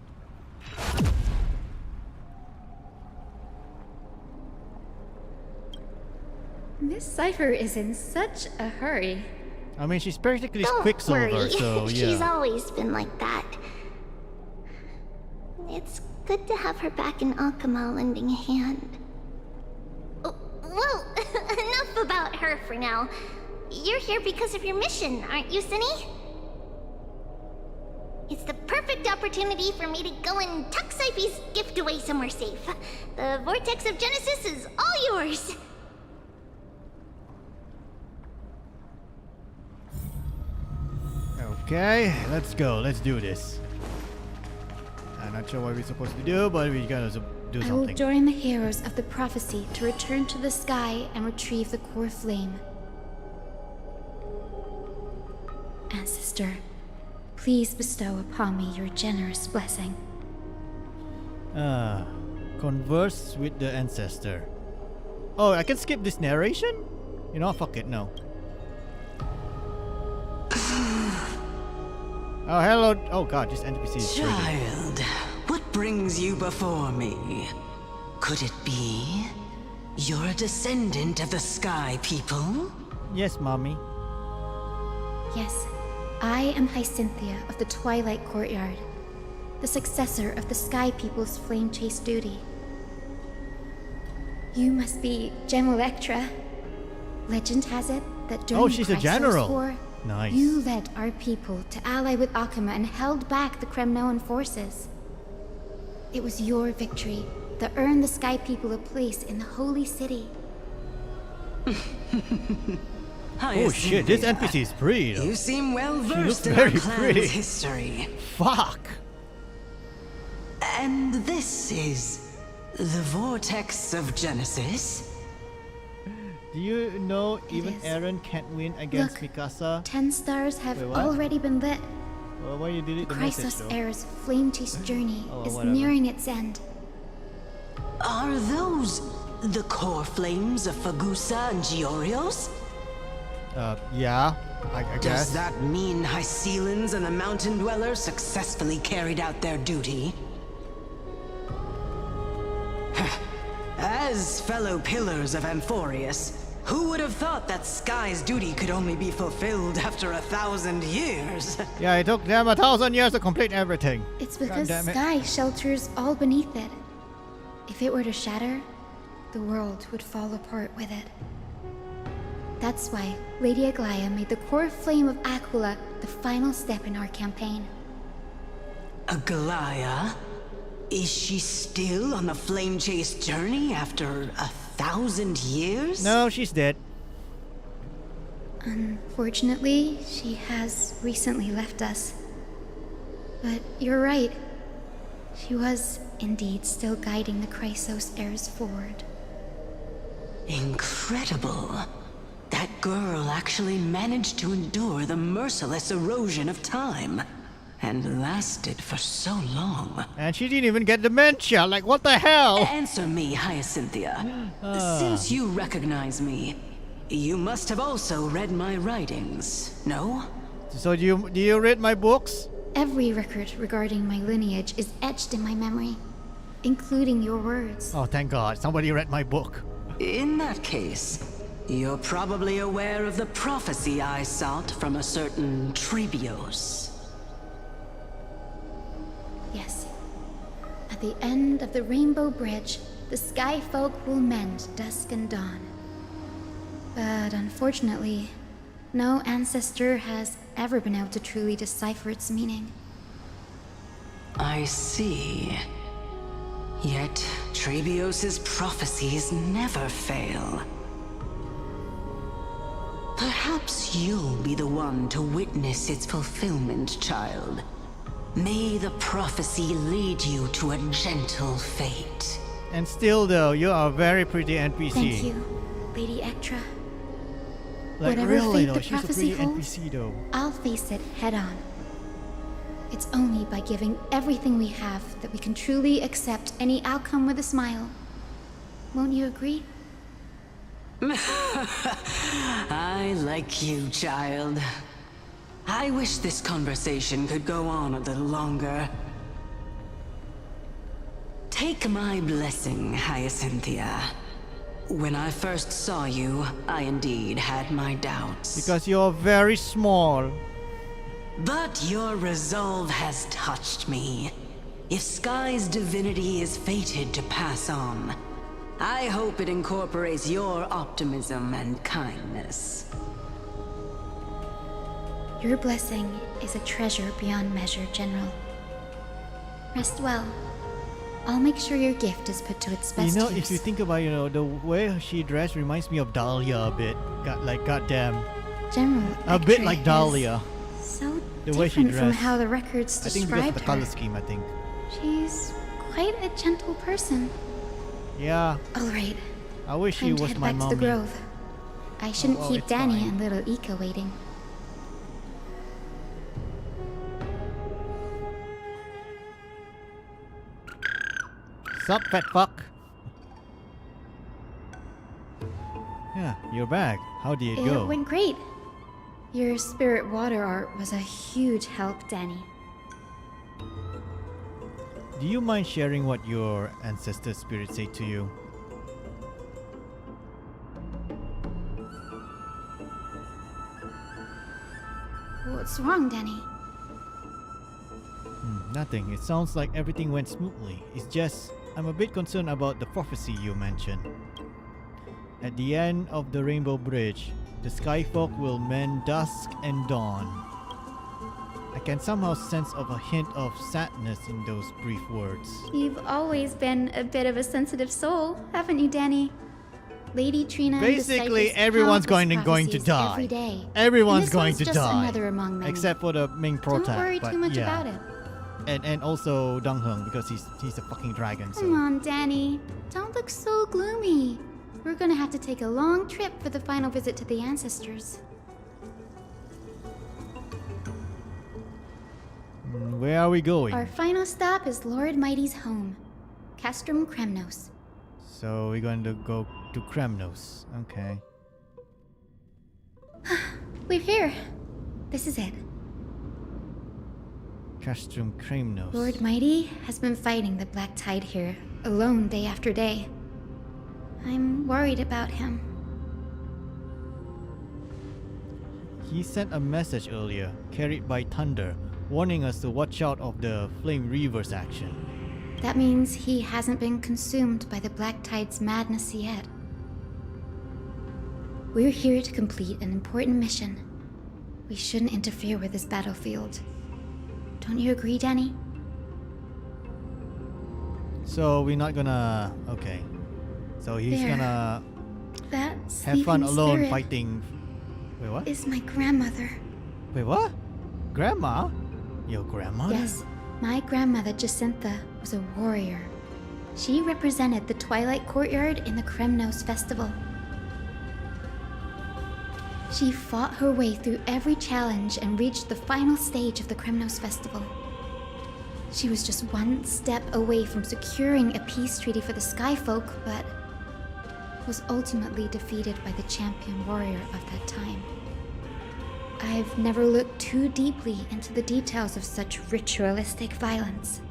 Miss Cypher is in such a hurry. I mean, she's practically Don't Quicksilver, worry. so yeah. She's always been like that. It's good to have her back in Akama lending a hand. Oh, well, enough about her for now. You're here because of your mission, aren't you, Zinni? It's the perfect opportunity for me to go and tuck Syphi's gift away somewhere safe. The Vortex of Genesis is all yours. Okay, let's go. Let's do this. I'm not sure what we're supposed to do, but we gotta do I will something. join the heroes of the prophecy to return to the sky and retrieve the core flame. Ancestor, please bestow upon me your generous blessing. Converse with the ancestor. Oh, I can skip this narration? You know, fuck it, no. Oh, hello. Oh god, this NPC is triggering. Child, what brings you before me? Could it be you're a descendant of the Sky People? Yes, mommy. Yes, I am Hyacinthia of the Twilight Courtyard, the successor of the Sky People's Flame Chase duty. You must be Gem Electra. Legend has it that during Oh, she's a Chrysos general. War, Nice. you led our people to ally with Akama and held back the Kremnoan forces. It was your victory that earned the Sky People a place in the Holy City. Oh shit, this NPC is pretty though. You seem well She looks versed in very our clan's pretty. history. Fuck. And this is the Vortex of Genesis? Do you know even is. Eren can't win against Look, Mikasa? 10 stars have Wait, what? already been lit. Well, why you delete the message Chrysos though? Heir's flame chase journey Oh, is whatever. nearing its end. Are those the core flames of Fagusa and Giorios? Yeah, I Does guess. that mean Hycelans and the Mountain Dwellers successfully carried out their duty? As fellow pillars of Amphorius, who would have thought that Sky's duty could only be fulfilled after 1,000 years? Yeah, it took them 1,000 years to complete everything. It's God because damn it. Sky shelters all beneath it. If it were to shatter, the world would fall apart with it. That's why Lady Aglaya made the core flame of Aquila the final step in our campaign. Aglaya? Is she still on the flame chase journey after 1,000 years? No, she's dead. Unfortunately, she has recently left us. But you're right. She was indeed still guiding the Chrysos heirs forward. Incredible. That girl actually managed to endure the merciless erosion of time. And lasted for so long. And she didn't even get dementia. Like, what the hell? Answer me, Hyacinthia. Since you recognize me, you must have also read my writings, no? So do you read my books? Every record regarding my lineage is etched in my memory, including your words. Oh, thank God. Somebody read my book. In that case, you're probably aware of the prophecy I sought from a certain Trebios. Yes. At the end of the Rainbow Bridge, the Sky Folk will mend dusk and dawn. But unfortunately, no ancestor has ever been able to truly decipher its meaning. I see. Yet Trebios' prophecies never fail. Perhaps you'll be the one to witness its fulfillment, child. May the prophecy lead you to a gentle fate. And still, though, you are a very pretty NPC. Thank you, Lady Ektra. Like, Whatever really, fate though, the she's a prophecy pretty holds, NPC, though. I'll face it head on. It's only by giving everything we have that we can truly accept any outcome with a smile. Won't you agree? I like you, child. I wish this conversation could go on a little longer. Take my blessing, Hyacinthia. When I first saw you, I indeed had my doubts. Because you're very small. But your resolve has touched me. If Sky's divinity is fated to pass on, I hope it incorporates your optimism and kindness. Your blessing is a treasure beyond measure, General. Rest well. I'll make sure your gift is put to its best You know, use. if you think about, the way she dressed reminds me of Dahlia a bit. Goddamn. General A bit Ektra like is Dahlia. So The way she different from dressed. how the records I think because of described the color her. scheme, I think. She's quite a gentle person. Yeah. All right. I wish she Time to was head my back mommy. to the grove. I shouldn't well, keep it's Danny fine. and little Ika waiting. Sup, fat fuck? Yeah, you're back. How did it It go? went great. Your spirit water art was a huge help, Danny. Do you mind sharing what your ancestor spirits say to you? What's wrong, Danny? Nothing. It sounds like everything went smoothly. It's just, I'm a bit concerned about the prophecy you mentioned. At the end of the Rainbow Bridge, the Skyfolk will mend dusk and dawn. I can somehow sense of a hint of sadness in those brief words. You've always been a bit of a sensitive soul, haven't you, Danny? Lady Trina Basically, everyone's going to die. Every day. Everyone's going to just die. Another among many. Except for the main protag. Don't worry but too much yeah. about it. And also Dong Heng, because he's a fucking dragon. So. Come on, Danny. Don't look so gloomy. We're gonna have to take a long trip for the final visit to the ancestors. Where are we going? Our final stop is Lord Mighty's home, Castrum Kremnos. So we're going to go to Kremnos. Okay. We're here. This is it. Castrum Kremnos. Lord Mighty has been fighting the Black Tide here, alone day after day. I'm worried about him. He sent a message earlier, carried by thunder, warning us to watch out of the Flame Reaver's action. That means he hasn't been consumed by the Black Tide's madness yet. We're here to complete an important mission. We shouldn't interfere with this battlefield. Don't you agree, Danny? So we're not gonna... Okay. So he's There. gonna That have fun sleeping alone spirit fighting... Wait, what? is my grandmother. Wait, what? Grandma? Your grandmother? Yes, my grandmother Jacintha was a warrior. She represented the Twilight Courtyard in the Kremnos Festival. She fought her way through every challenge and reached the final stage of the Kremnos Festival. She was just one step away from securing a peace treaty for the Skyfolk, but was ultimately defeated by the champion warrior of that time. I've never looked too deeply into the details of such ritualistic violence.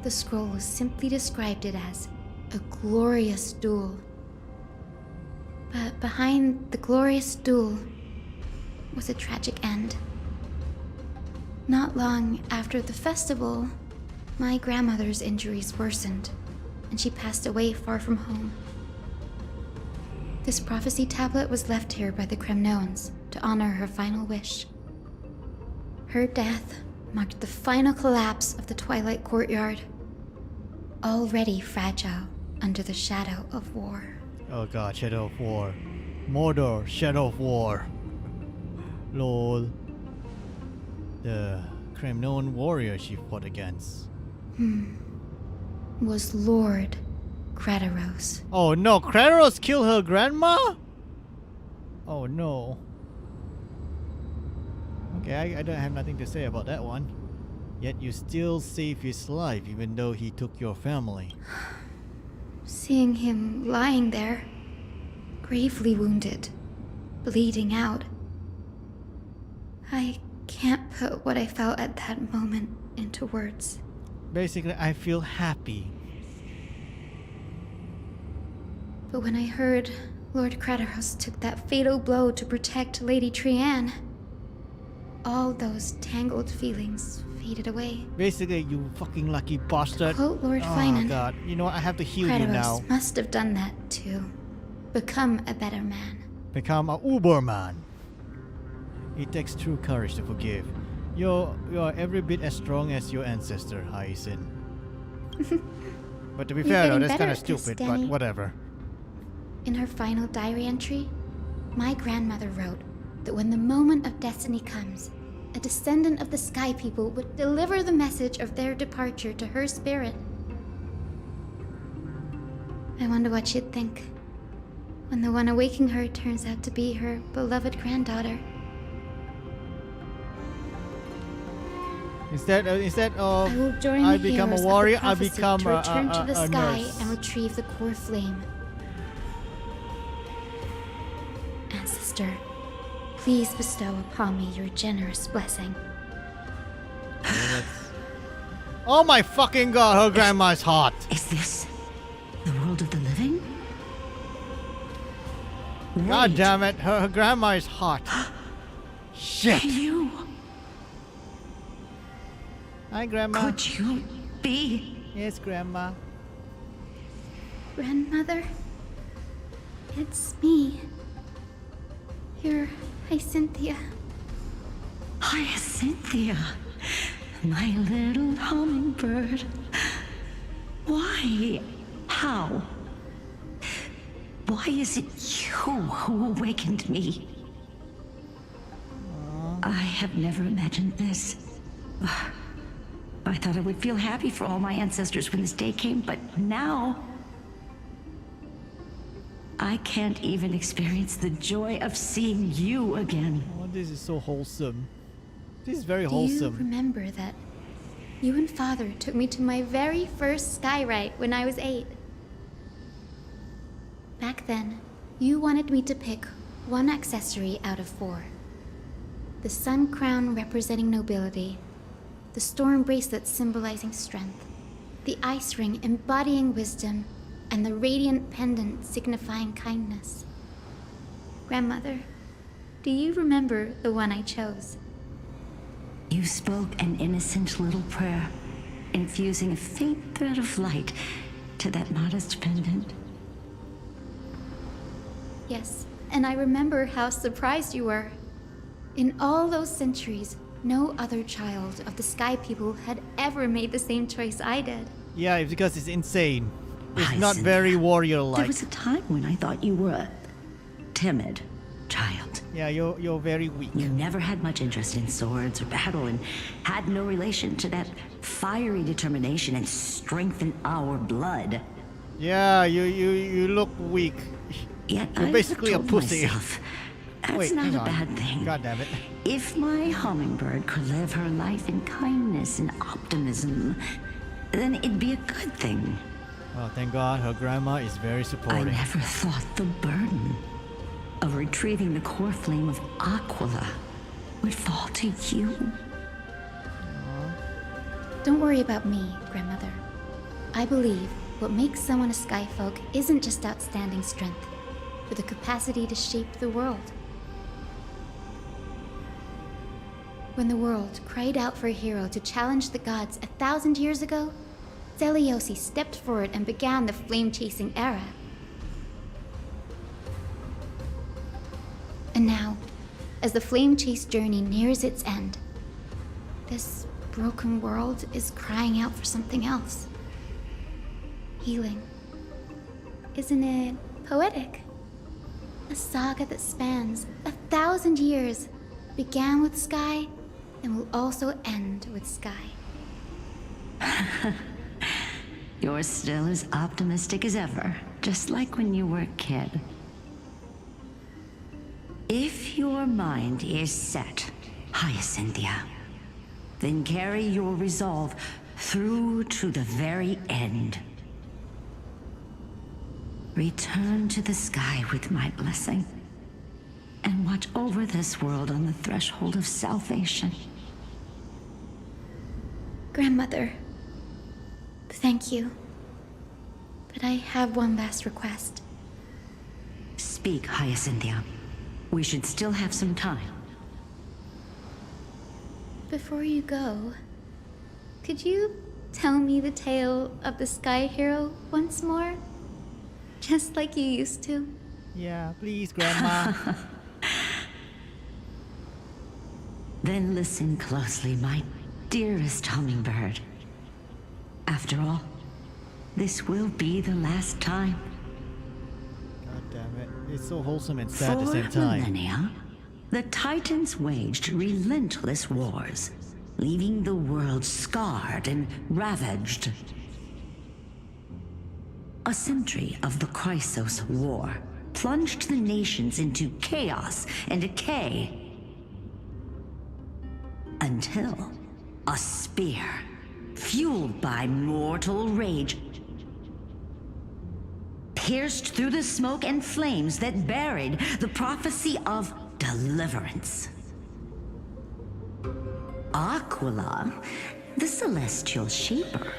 The scroll simply described it as a glorious duel. But behind the glorious duel was a tragic end. Not long after the festival, my grandmother's injuries worsened, and she passed away far from home. This prophecy tablet was left here by the Kremnoans to honor her final wish. Her death marked the final collapse of the Twilight Courtyard, already fragile under the shadow of war. Oh god, Shadow of War. Mordor, Shadow of War. Lol. The Kremnon warrior she fought against. Was Lord Kratos. Oh no, Kratos killed her grandma? Oh no. Okay, I don't have nothing to say about that one. Yet you still saved his life even though he took your family. Seeing him lying there, gravely wounded, bleeding out. I can't put what I felt at that moment into words. Basically, I feel happy. But when I heard Lord Kratos took that fatal blow to protect Lady Trianne, all those tangled feelings faded away. Basically, you fucking lucky bastard. Quote Lord Oh Finan. god, you know what? I have to heal Kratos you now. must have done that to become a better man. Become a Uberman. It takes true courage to forgive. You're every bit as strong as your ancestor, Hyacinth. But to be You're fair though, getting that's better kind of at this, stupid, Danny. but whatever. In her final diary entry, my grandmother wrote that when the moment of destiny comes, a descendant of the Sky People would deliver the message of their departure to her spirit. I wonder what she'd think when the one awaking her turns out to be her beloved granddaughter. Instead of I will join I the become a heroes warrior, of the I prophecy become to return to the a sky nurse. and retrieve the core flame. Ancestor, Please bestow upon me your generous blessing. Oh my fucking god, her grandma's hot. Is this the world of the living? God damn it, her grandma is hot. Shit. You. Hi, grandma. Could you be? Yes, grandma. Grandmother, it's me. Your Hyacinthia. Hyacinthia, my little hummingbird. Why? How? Why is it you who awakened me? I have never imagined this. I thought I would feel happy for all my ancestors when this day came, but now I can't even experience the joy of seeing you again. Oh, this is so wholesome. This is very Do wholesome. you remember that you and Father took me to my very first sky ride when I was 8? Back then, you wanted me to pick one accessory out of 4. The sun crown representing nobility, the storm bracelet symbolizing strength, the ice ring embodying wisdom, and the radiant pendant signifying kindness. Grandmother, do you remember the one I chose? You spoke an innocent little prayer, infusing a faint thread of light to that modest pendant. Yes, and I remember how surprised you were. In all those centuries, no other child of the Sky People had ever made the same choice I did. Yeah, it's because it's insane. It's not very warrior-like. There was a time when I thought you were a timid child. Yeah, you're very weak. You never had much interest in swords or battle and had no relation to that fiery determination and strength in our blood. Yeah, you look weak. Yet You're basically a pussy. Myself, that's Wait, not hang a on. bad thing. God damn it. If my hummingbird could live her life in kindness and optimism, then it'd be a good thing. Oh, thank God, her grandma is very I supportive. never thought the burden of retrieving the core flame of Aquila would fall to you. Don't worry about me, Grandmother. I believe what makes someone a Skyfolk isn't just outstanding strength, but the capacity to shape the world. When the world cried out for a hero to challenge the gods 1,000 years ago, Zeliosi stepped forward and began the flame-chasing era. And now, as the flame chase journey nears its end, this broken world is crying out for something else. Healing. Isn't it poetic? A saga that spans 1,000 years, began with Sky, and will also end with Sky. You're still as optimistic as ever, just like when you were a kid. If your mind is set, Hyacinthia, then carry your resolve through to the very end. Return to the sky with my blessing, and watch over this world on the threshold of salvation. Grandmother, thank you. But I have one last request. Speak, Hyacinthia. We should still have some time. Before you go, could you tell me the tale of the Sky Hero once more? Just like you used to? Yeah, please, Grandma. Then listen closely, my dearest hummingbird. After all, this will be the last time. God damn it. It's so wholesome and sad at the same For time. millennia, the Titans waged relentless wars, leaving the world scarred and ravaged. A century of the Chrysos War plunged the nations into chaos and decay. Until a spear, fueled by mortal rage, pierced through the smoke and flames that buried the prophecy of deliverance. Aquila, the celestial shaper,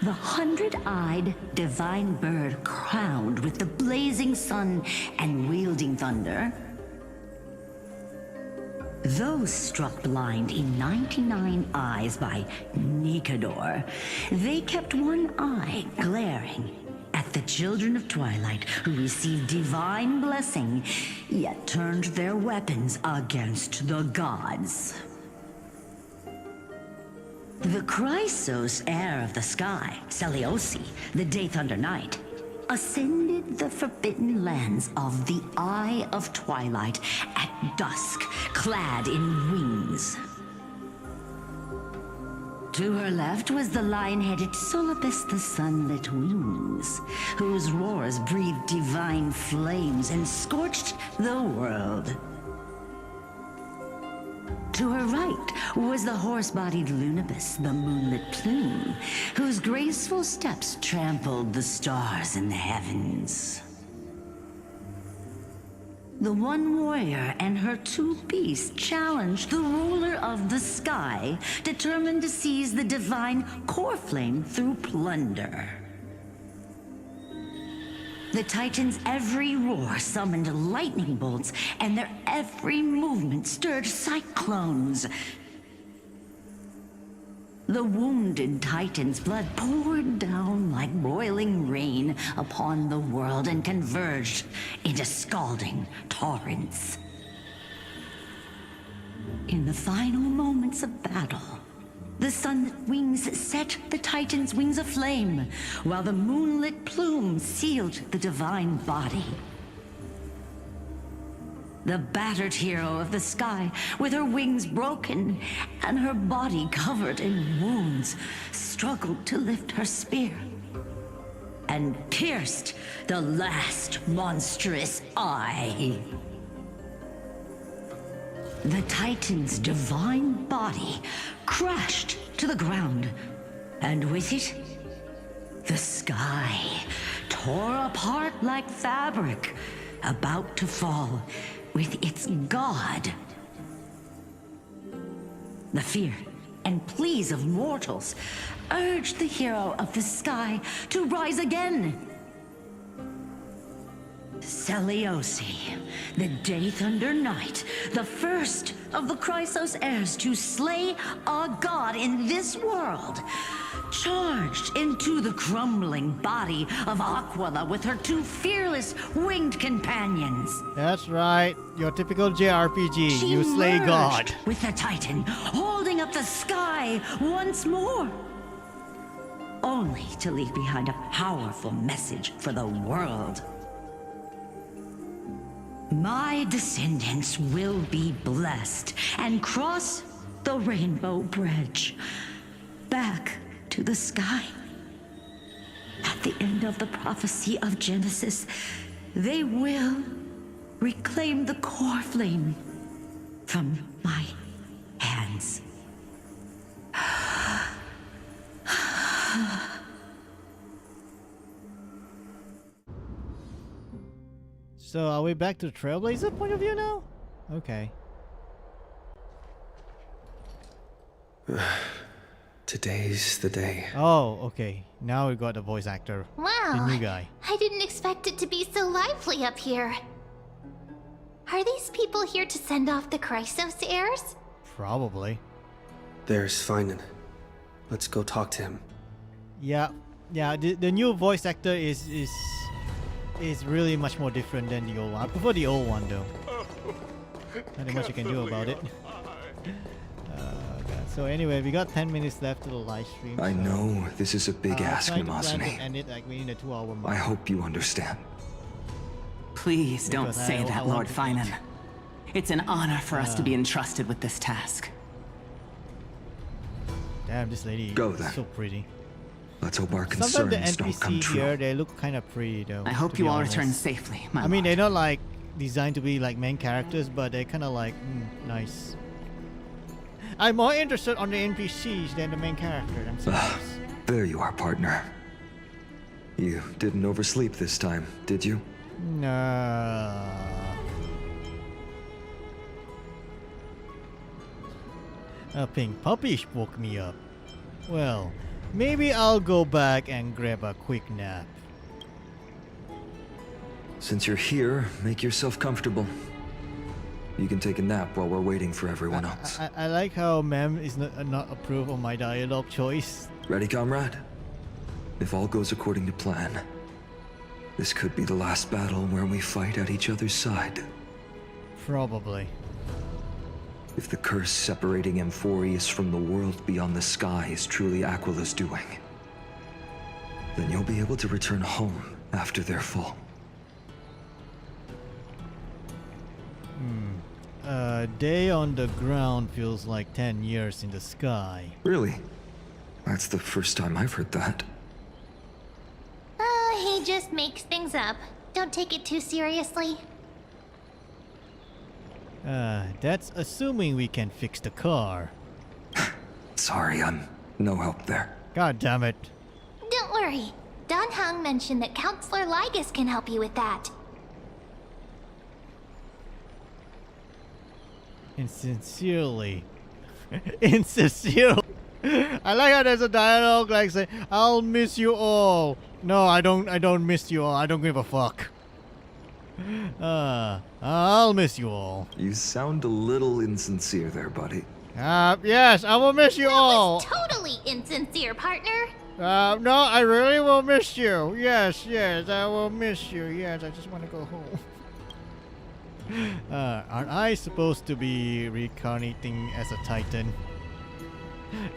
the 100-eyed divine bird crowned with the blazing sun and wielding thunder. Those struck blind in 99 eyes by Nikador, they kept one eye glaring at the children of Twilight who received divine blessing, yet turned their weapons against the gods. The Chrysos heir of the sky, Seliosi, the Day Thunder Knight, ascended the forbidden lands of the Eye of Twilight at dusk, clad in wings. To her left was the lion-headed Solibus the Sunlit Wings, whose roars breathed divine flames and scorched the world. To her right was the horse-bodied Lunibus, the Moonlit Plume, whose graceful steps trampled the stars in the heavens. The one warrior and her two beasts challenged the ruler of the sky, determined to seize the divine core flame through plunder. The Titans' every roar summoned lightning bolts, and their every movement stirred cyclones. The wounded Titan's blood poured down like boiling rain upon the world and converged into scalding torrents. In the final moments of battle, the Sunlit Wings set the Titan's wings aflame, while the Moonlit Plume sealed the divine body. The battered hero of the sky, with her wings broken and her body covered in wounds, struggled to lift her spear and pierced the last monstrous eye. The Titan's divine body crashed to the ground, and with it, the sky tore apart like fabric, about to fall with its god. The fear and pleas of mortals urged the hero of the sky to rise again. Seliosi, the Day Thunder Knight, the first of the Chrysos heirs to slay a god in this world, charged into the crumbling body of Aquila with her two fearless winged companions. That's right, your typical JRPG, She you slay merged God. with the Titan, holding up the sky once more, only to leave behind a powerful message for the world. My descendants will be blessed and cross the Rainbow Bridge back to the sky. At the end of the prophecy of Genesis, they will reclaim the core flame from my hands. So are we back to the Trailblazer point of view now? Okay. Today's the day. Oh, okay. Now we got the voice actor. Wow. The new guy. I didn't expect it to be so lively up here. Are these people here to send off the Chrysos heirs? Probably. There's Finan. Let's go talk to him. Yeah. Yeah, the new voice actor is really much more different than the old one. I prefer the old one though. Nothing much you can do about it. God. So anyway, we got 10 minutes left to the live stream. I know this is a big ask, I'm trying to plan Namazane. to end it like within a 2-hour mark. I hope you understand. Please don't Because say I that, want Lord to Finan. It's an honor for us to be entrusted with this task. Damn, this lady Go is then. so pretty. Let's hope our Sometimes concerns the don't come NPC true. here, they look kind of pretty though. I hope to you be all honest. return safely, my I mean, they're not like designed to be like main characters, but they're kind of like, nice. I'm more interested on the NPCs than the main character themselves. There you are, partner. You didn't oversleep this time, did you? No. A pink puppy woke me up. Well, maybe I'll go back and grab a quick nap. Since you're here, make yourself comfortable. You can take a nap while we're waiting for everyone else. I like how Mem is not approve of my dialogue choice. Ready, comrade? If all goes according to plan, this could be the last battle where we fight at each other's side. Probably. If the curse separating Amphorius from the world beyond the sky is truly Aquila's doing, then you'll be able to return home after their fall. A day on the ground feels like 10 years in the sky. Really? That's the first time I've heard that. He just makes things up. Don't take it too seriously. That's assuming we can fix the car. Sorry, I'm no help there. God damn it. Don't worry. Don Hung mentioned that Counselor Ligus can help you with that. Insincerely. Insincerely. I like how there's a dialogue like say, I'll miss you all. No, I don't miss you all. I don't give a fuck. I'll miss you all. You sound a little insincere there, buddy. Yes, I will miss you all. Totally insincere, partner. No, I really will miss you. Yes, I will miss you. Yes, I just want to go home. Aren't I supposed to be reincarnating as a Titan?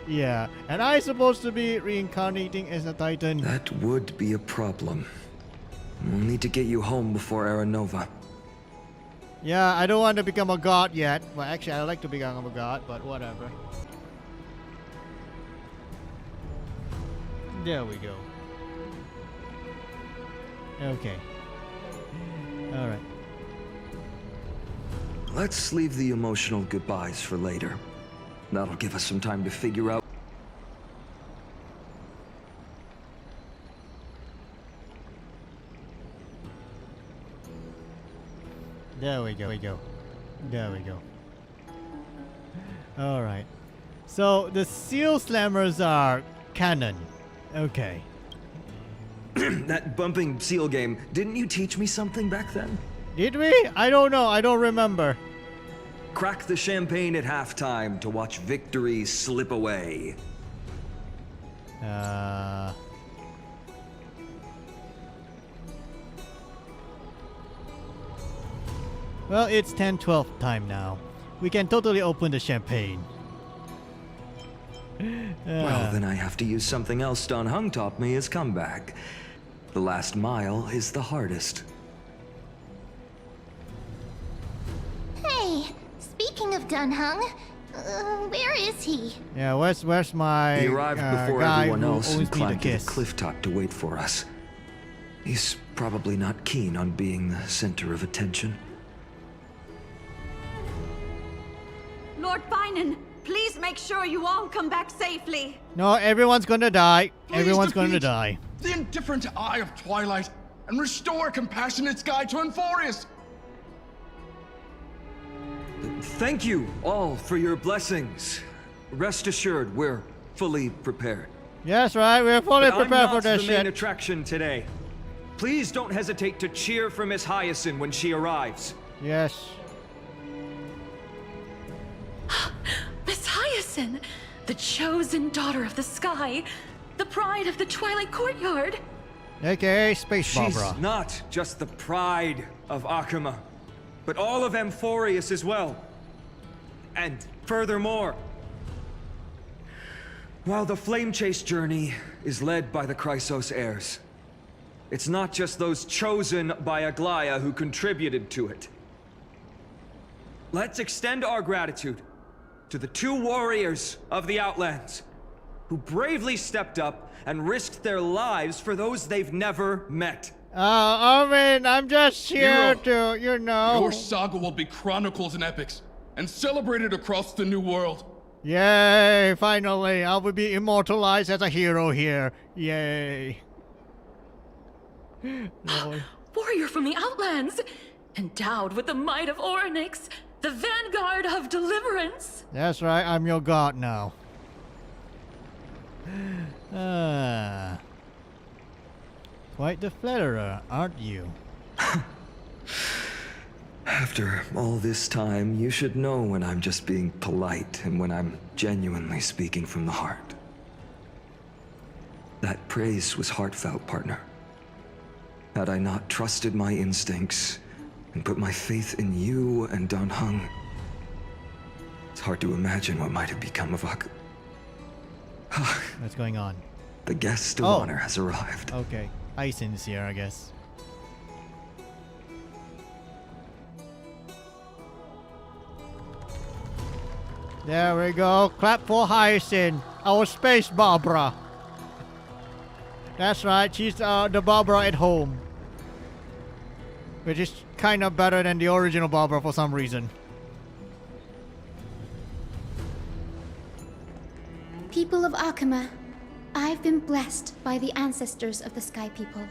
Yeah, and I supposed to be reincarnating as a Titan? That would be a problem. We'll need to get you home before Aranova. Yeah, I don't want to become a god yet. Well, actually, I'd like to become a god, but whatever. There we go. Okay. Alright. Let's leave the emotional goodbyes for later. That'll give us some time to figure out. There we go. There we go. Alright. So the seal slammers are canon. Okay. That bumping seal game, didn't you teach me something back then? Did we? I don't know. I don't remember. Crack the champagne at halftime to watch victory slip away. Well, it's 10-12 time now. We can totally open the champagne. Well, then I have to use something else Don Hung taught me as comeback. The last mile is the hardest. Hey, speaking of Don Hung, where is he? Yeah, where's my He arrived before guy everyone who else and owes me the climbed to the kiss? cliff top to wait for us. He's probably not keen on being the center of attention. Lord Finan, please make sure you all come back safely. No, everyone's gonna die. Please Everyone's gonna defeat die. The indifferent eye of twilight and restore compassionate sky to Amphorius. Thank you all for your blessings. Rest assured, we're fully prepared. Yes, right. We're fully But prepared I'm for not this the main shit. attraction today. Please don't hesitate to cheer for Miss Hyacinth when she arrives. Yes. Miss Hyacinth, the chosen daughter of the sky, the pride of the Twilight Courtyard. AKA Space She's Barbara. not just the pride of Akuma, but all of Amphorius as well. And furthermore, while the Flame Chase journey is led by the Chrysos heirs, it's not just those chosen by Aglaya who contributed to it. Let's extend our gratitude to the 2 warriors of the Outlands who bravely stepped up and risked their lives for those they've never met. I mean, I'm just here to, you know. Your saga will be chronicles and epics, and celebrated across the New World. Yay, finally. I will be immortalized as a hero here. Yay. Warrior from the Outlands, endowed with the might of Orynyx, the vanguard of deliverance. That's right, I'm your god now. Quite the flatterer, aren't you? After all this time, you should know when I'm just being polite and when I'm genuinely speaking from the heart. That praise was heartfelt, partner. Had I not trusted my instincts and put my faith in you and Dan Heng, it's hard to imagine what might have become of Ak. What's going on? The guest of honor has arrived. Okay, Aisen's here, I guess. There we go. Clap for Hyacinth, our space Barbara. That's right, she's the Barbara at home. Which is kind of better than the original Barbara for some reason. People of Akama, I've been blessed by the ancestors of the Sky People.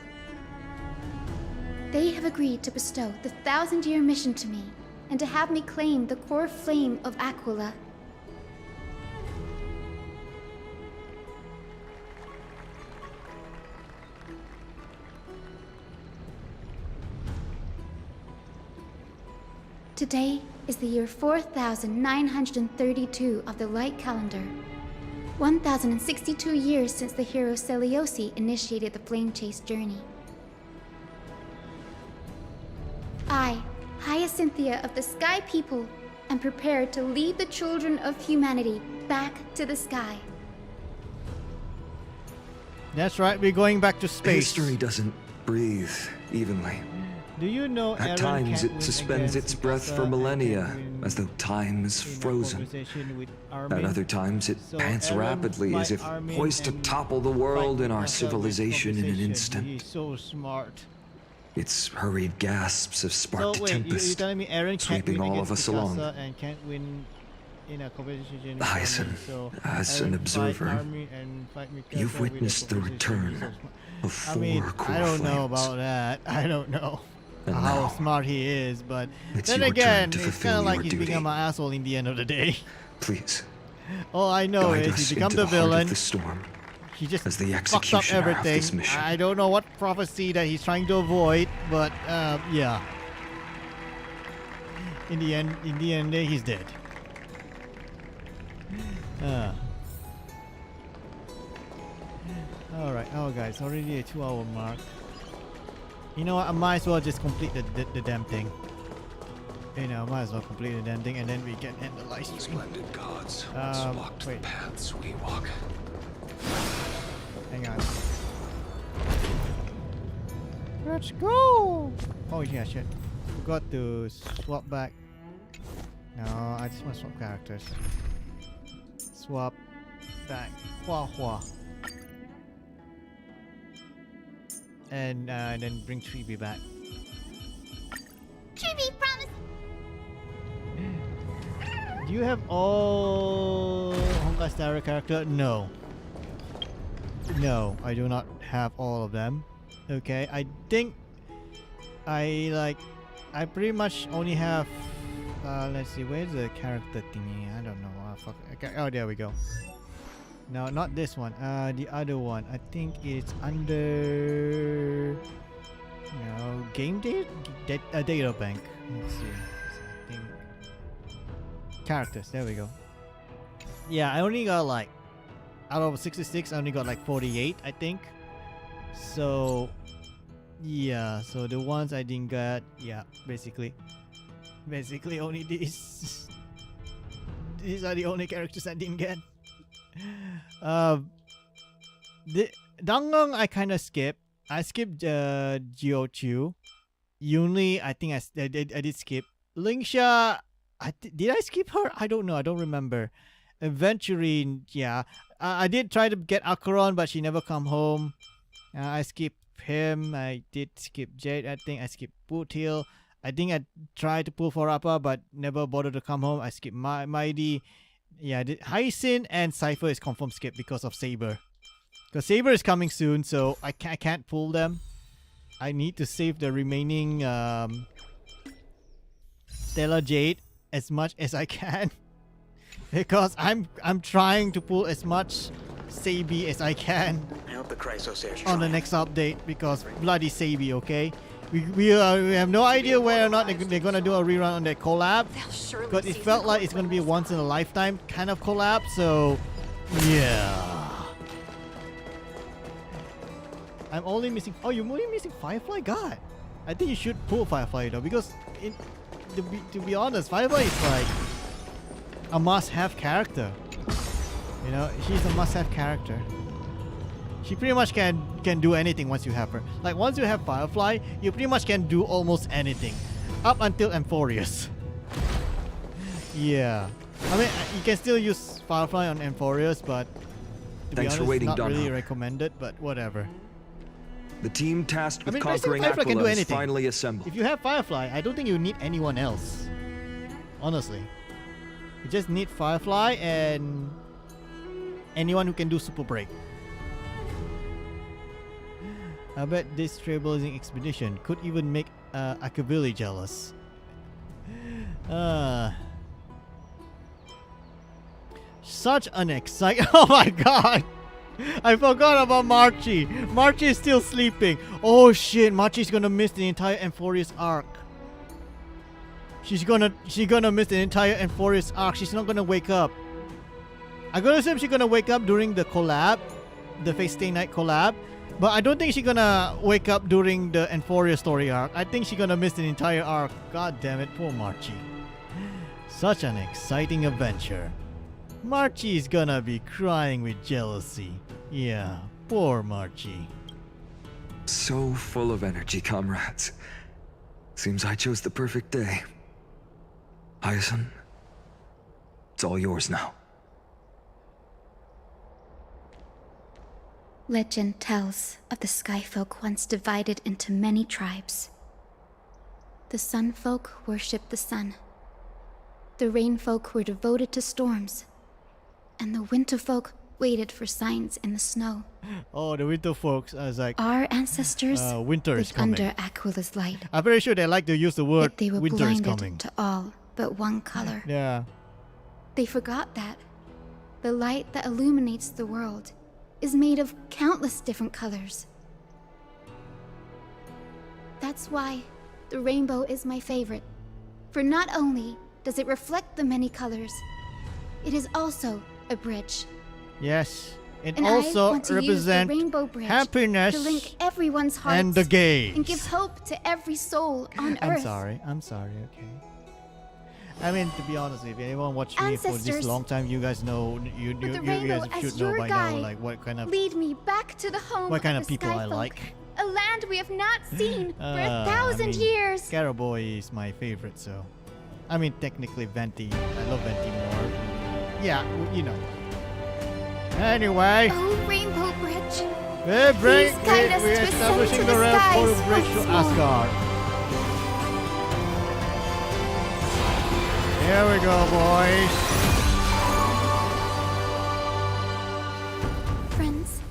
They have agreed to bestow the 1,000-year mission to me and to have me claim the core flame of Aquila. Today is the year 4932 of the Light Calendar. 1062 years since the hero Seliosi initiated the Flame Chase journey. I, Hyacinthia of the Sky People, am prepared to lead the children of humanity back to the sky. That's right, we're going back to space. History doesn't breathe evenly. Do you know At Aaron times can't it win suspends against its breath Mikasa for and millennia, can't win as though time is in a frozen. conversation with At Armin? other times it So pants Aaron rapidly as fight if Armin poised to and topple the world fight and our Mikasa with civilization in an conversation. instant. He's so smart. Its hurried gasps have sparked So a wait, you're tempest, telling me Aaron can't sweeping win all of against us along. Mikasa and can't win in a conversation with Armin, Hyacin, so as Aaron an fight observer, Armin and fight Mikasa you've with a witnessed the conversation. return He's so smart. of I four mean, core I don't know flames. about that. I don't know And how now, smart he is, but it's then your again, turn to it's fulfill kind of like your he's duty. become an asshole in the end of the day. Please, All I know guide is us he become into the the heart villain. of the storm He just as the fucked up executioner of everything. this mission. I don't know what prophecy that he's trying to avoid, but yeah. In the end, he's dead. All right. Oh, guys, already a 2-hour mark. You know what? I might as well just complete the damn thing. You know, might as well complete the damn thing, and then we can end the live stream. Splendid gods once walked wait. the paths we walk. Hang on. Let's go! Oh yeah, shit. Forgot to swap back. No, I just want to swap characters. Swap back. Hua Hua. And then bring Chibi back. Chibi, promise. Do you have all Honkai Star character? No. No, I do not have all of them. Okay, I think I pretty much only have let's see, where's the character thingy? I don't know. Fuck. Okay. Oh, there we go. No, not this one. The other one. I think it's under game data bank. Let's see. So I think characters. There we go. Yeah, I only got like out of 66. I only got like 48, I think. So yeah, so the ones I didn't get, yeah, basically only these. These are the only characters I didn't get. The Dangang I kind of skipped. I skipped Jiuqiu. Yunli, I think I did skip. Lingsha, did I skip her? I don't know. I don't remember. Aventurine, yeah. I did try to get Acheron, but she never come home. I skipped him. I did skip Jade. I think I skipped Bootil. I think I tried to pull for Appa, but never bothered to come home. I skipped Mighty. Yeah, I did. Hyacin and Cypher is confirmed skip because of Saber. Because Saber is coming soon, so I can't pull them. I need to save the remaining Stellar Jade as much as I can because I'm trying to pull as much Sabi as I can I hope the Chrysosairs on the next update because bloody Sabi, okay? We have no idea whether or not they're gonna do a rerun on that collab, but it felt like it's gonna be a once in a lifetime kind of collab. So yeah, I'm only missing. Oh, you're only missing Firefly. God, I think you should pull Firefly though because to be honest, Firefly is like a must-have character. You know, she's a must-have character. She pretty much can do anything once you have her. Like once you have Firefly, you pretty much can do almost anything, up until Amphorius. Yeah, I mean you can still use Firefly on Amphorius, but to Thanks be for honest, waiting, not Don really Hop. recommended. But whatever. The team tasked with basically conquering Firefly can do Aquila is anything. finally assembled. If you have Firefly, I don't think you need anyone else. Honestly, you just need Firefly and anyone who can do Super Break. I bet this trailblazing expedition could even make Akavili jealous. Such an exciting... Oh my god! I forgot about Marchi. Marchi is still sleeping. Oh shit, Marchi's gonna miss the entire Amphorius arc. She's gonna miss the entire Amphorius arc. She's not gonna wake up. I'm gonna assume she's gonna wake up during the collab, the Fate Stay Night collab. But I don't think she's gonna wake up during the Amphorius story arc. I think she's gonna miss the entire arc. God damn it, poor Marchi. Such an exciting adventure. Marchi is gonna be crying with jealousy. Yeah, poor Marchi. So full of energy, comrades. Seems I chose the perfect day. Hyacin, it's all yours now. Legend tells of the Sky Folk once divided into many tribes. The Sun Folk worshipped the sun. The Rain Folk were devoted to storms. And the Winter Folk waited for signs in the snow. Oh, the Winter folks. I was like, Our ancestors winter is lived coming. under Aquila's light. I'm very sure they like to use the word Yet they were winter is blinded coming. to all but one color. Yeah. They forgot that the light that illuminates the world is made of countless different colors. That's why the rainbow is my favorite. For not only does it reflect the many colors, it is also a bridge. Yes. It And I also want to use the represents rainbow bridge happiness to link everyone's hearts and the gays. and give hope to every soul on I'm earth. sorry, okay. I mean, to be honest, if anyone watched me for this Ancestors, long time, you guys know, you with the guys rainbow as should know your by guide, now, like what kind of lead me back to the home what kind of of the people I Skyfolk, like. a land we have not seen for I 1,000 mean, years. Scaraboi is my favorite, so I mean, technically Venti. I love Venti more. Yeah, you know. Anyway, Oh, Rainbow Bridge. we're Please guide us to ascend establishing to the the rail skies portal bridge to once more. Asgard. Here we go, boys. Friends,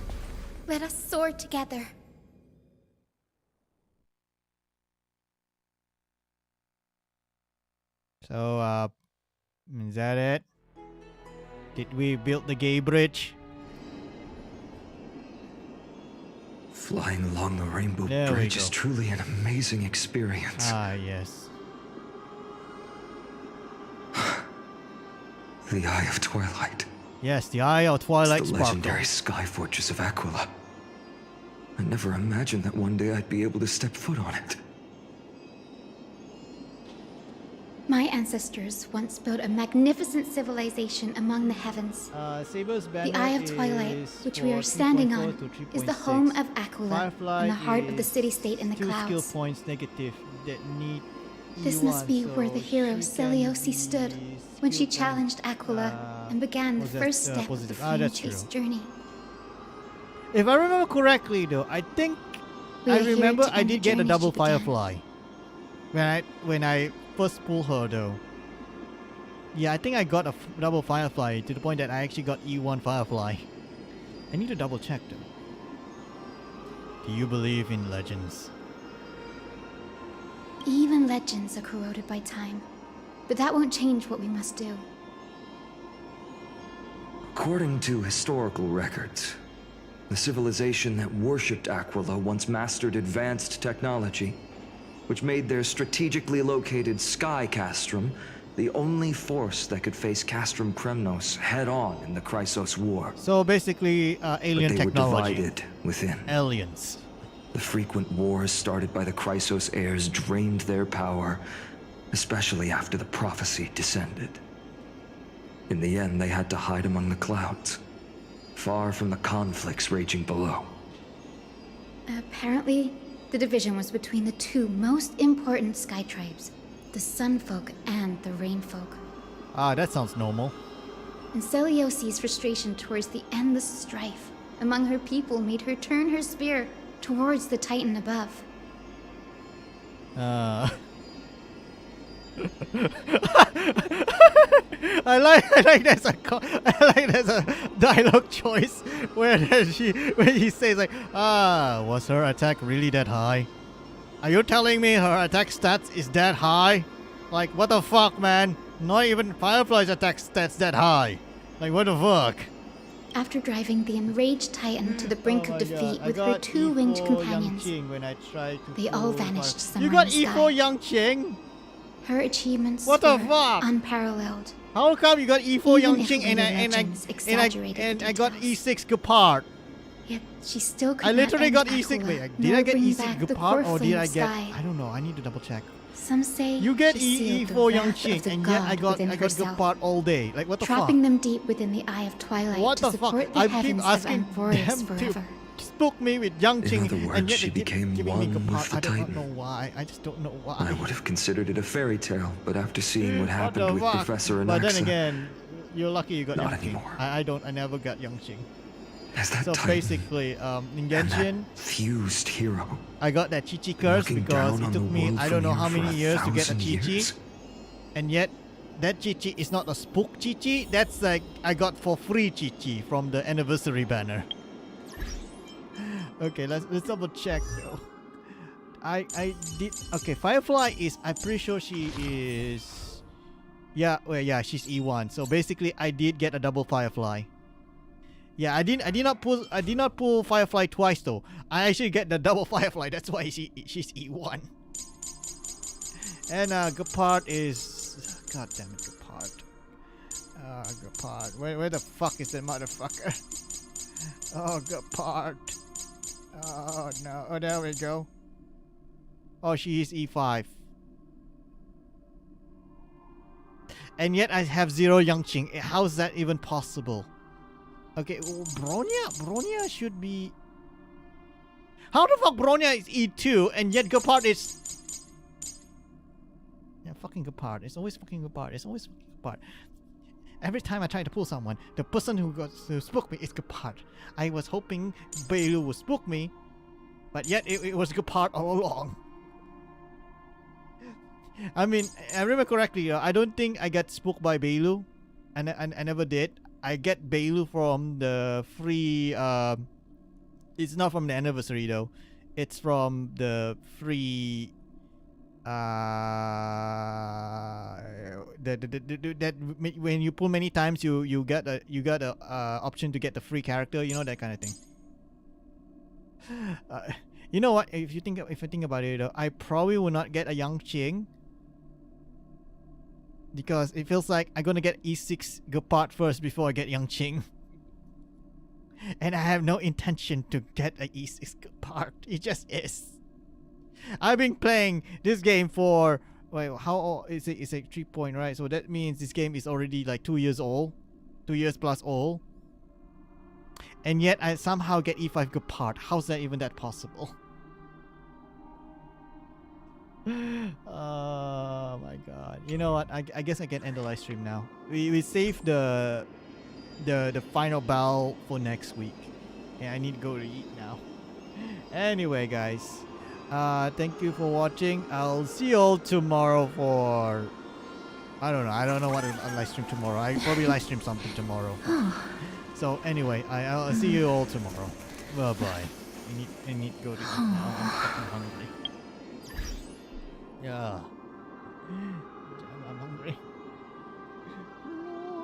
let us soar together. So, is that it? Did we build the gay bridge? Flying along the Rainbow There we Bridge go. is truly an amazing experience. Ah, yes. The Eye of Twilight. Yes, the Eye of Twilight It's the Sparkle. legendary sky fortress of Aquila. I never imagined that one day I'd be able to step foot on it. My ancestors once built a magnificent civilization among the heavens. Saber's The Eye of Twilight, which we are standing on, is the home of Aquila, Firefly and the heart of the is city-state in the 2 skill clouds. points negative that need This must be E1, where so the hero she Seliosi can stood be when she skill challenged Aquila and began the was that, first step of the positive? Flame That's Chase true. journey. If I remember correctly, though, I think We I are here remember to I end did the get a journey double she began. Firefly when I first pulled her, though. Yeah, I think I got a double Firefly to the point that I actually got E1 Firefly. I need to double check, though. Do you believe in legends? Even legends are corroded by time. but that won't change what we must do. According to historical records, the civilization that worshipped Aquila once mastered advanced technology, which made their strategically located Sky Castrum the only force that could face Castrum Kremnos head-on in the Chrysos War. So basically, alien but they technology. were divided within. Aliens. The frequent wars started by the Chrysos heirs drained their power, especially after the prophecy descended. In the end, they had to hide among the clouds, far from the conflicts raging below. Apparently, the division was between the two most important sky tribes, the Sun Folk and the Rain Folk. Ah, that sounds normal. And Celiosi's frustration towards the endless strife among her people made her turn her spear towards the Titan above. I like there's a dialogue choice where he says like, was her attack really that high? Are you telling me her attack stats is that high? Like, what the fuck, man? Not even Firefly's attack stats that high. Like, what the fuck? After driving the enraged Titan to the brink of defeat with her two winged companions, they all vanished somewhere You got in the sky. E4 Yangqing? Her achievements What the were fuck? unparalleled. How come you got E4 Even if Yangqing the and I got E6 Gepard? Yet she still could I literally not got end E6. Aquila, Wait, did nor I get bring E6 back the Gepard or did I core-flamed get? sky. I don't know. I need to double check. Some say You get she sealed the E4 wrath of Yangqing the and yet I god got within herself, Gepard all day. Like, what the fuck? trapping them deep within the eye of twilight What to the fuck? support the I keep heavens of asking Amphorius them forever. to spook me with Yangqing, In other words, and yet she they keep became giving me one Gepard. with the I don't Titan. know why. I just don't know why. I would have considered it a fairy tale, but after seeing what What happened the with fuck? Professor But Anaxa, then again, you're lucky you got Not Yangqing. anymore. I never got Yangqing. as that So Titan basically, in and Genshin, that fused hero, I got that Chi-Chi curse looking because down it on took the me world I from don't know you how for many years to get a 1,000 Chi-Chi. years. And yet, that Chi-Chi is not a spook Chi-Chi. That's like I got for free Chi-Chi from the anniversary banner. Okay, let's double check though. I did okay. Firefly is, I'm pretty sure she is. Yeah, well, yeah, she's E1. So basically, I did get a double Firefly. Yeah, I did not pull Firefly twice though. I actually get the double Firefly. That's why she's E1. And Gepard is, god damn it, Gepard. Gepard. Where the fuck is that motherfucker? Oh, Gepard. Oh no. Oh, there we go. Oh, she is E5. And yet I have 0 Yangqing. How is that even possible? Okay, well, Bronya should be... How the fuck Bronya is E2 and yet Gepard is... Yeah, fucking Gepard. It's always fucking Gepard. It's always fucking Gepard. Every time I try to pull someone, the person who spook me is Gepard. I was hoping Bailu would spook me, but yet it was Gepard all along. I mean, I remember correctly, I don't think I got spooked by Bailu. I never did. I get Bailu from the free... it's not from the anniversary though. It's from the free... that when you pull many times, you get a option to get the free character. You know, that kind of thing. You know what? If you think about it, I probably will not get a Yangqing because it feels like I'm gonna get E6 Gepard first before I get Yangqing, and I have no intention to get a E6 Gepard. It just is. I've been playing this game for, wait, how old is it? It's like 3 point, right? So that means this game is already like 2 years old, 2 years plus old. And yet I somehow get E5 Gepard. How's that even that possible? Oh my god. You know what? I guess I can end the live stream now. We saved the final battle for next week. Yeah, I need to go to eat now. Anyway, guys. Thank you for watching. I'll see you all tomorrow for... I don't know what I'll live stream tomorrow. I probably live stream something tomorrow. So anyway, I'll see you all tomorrow. Bye bye. I need to go to eat now. I'm fucking hungry. Yeah.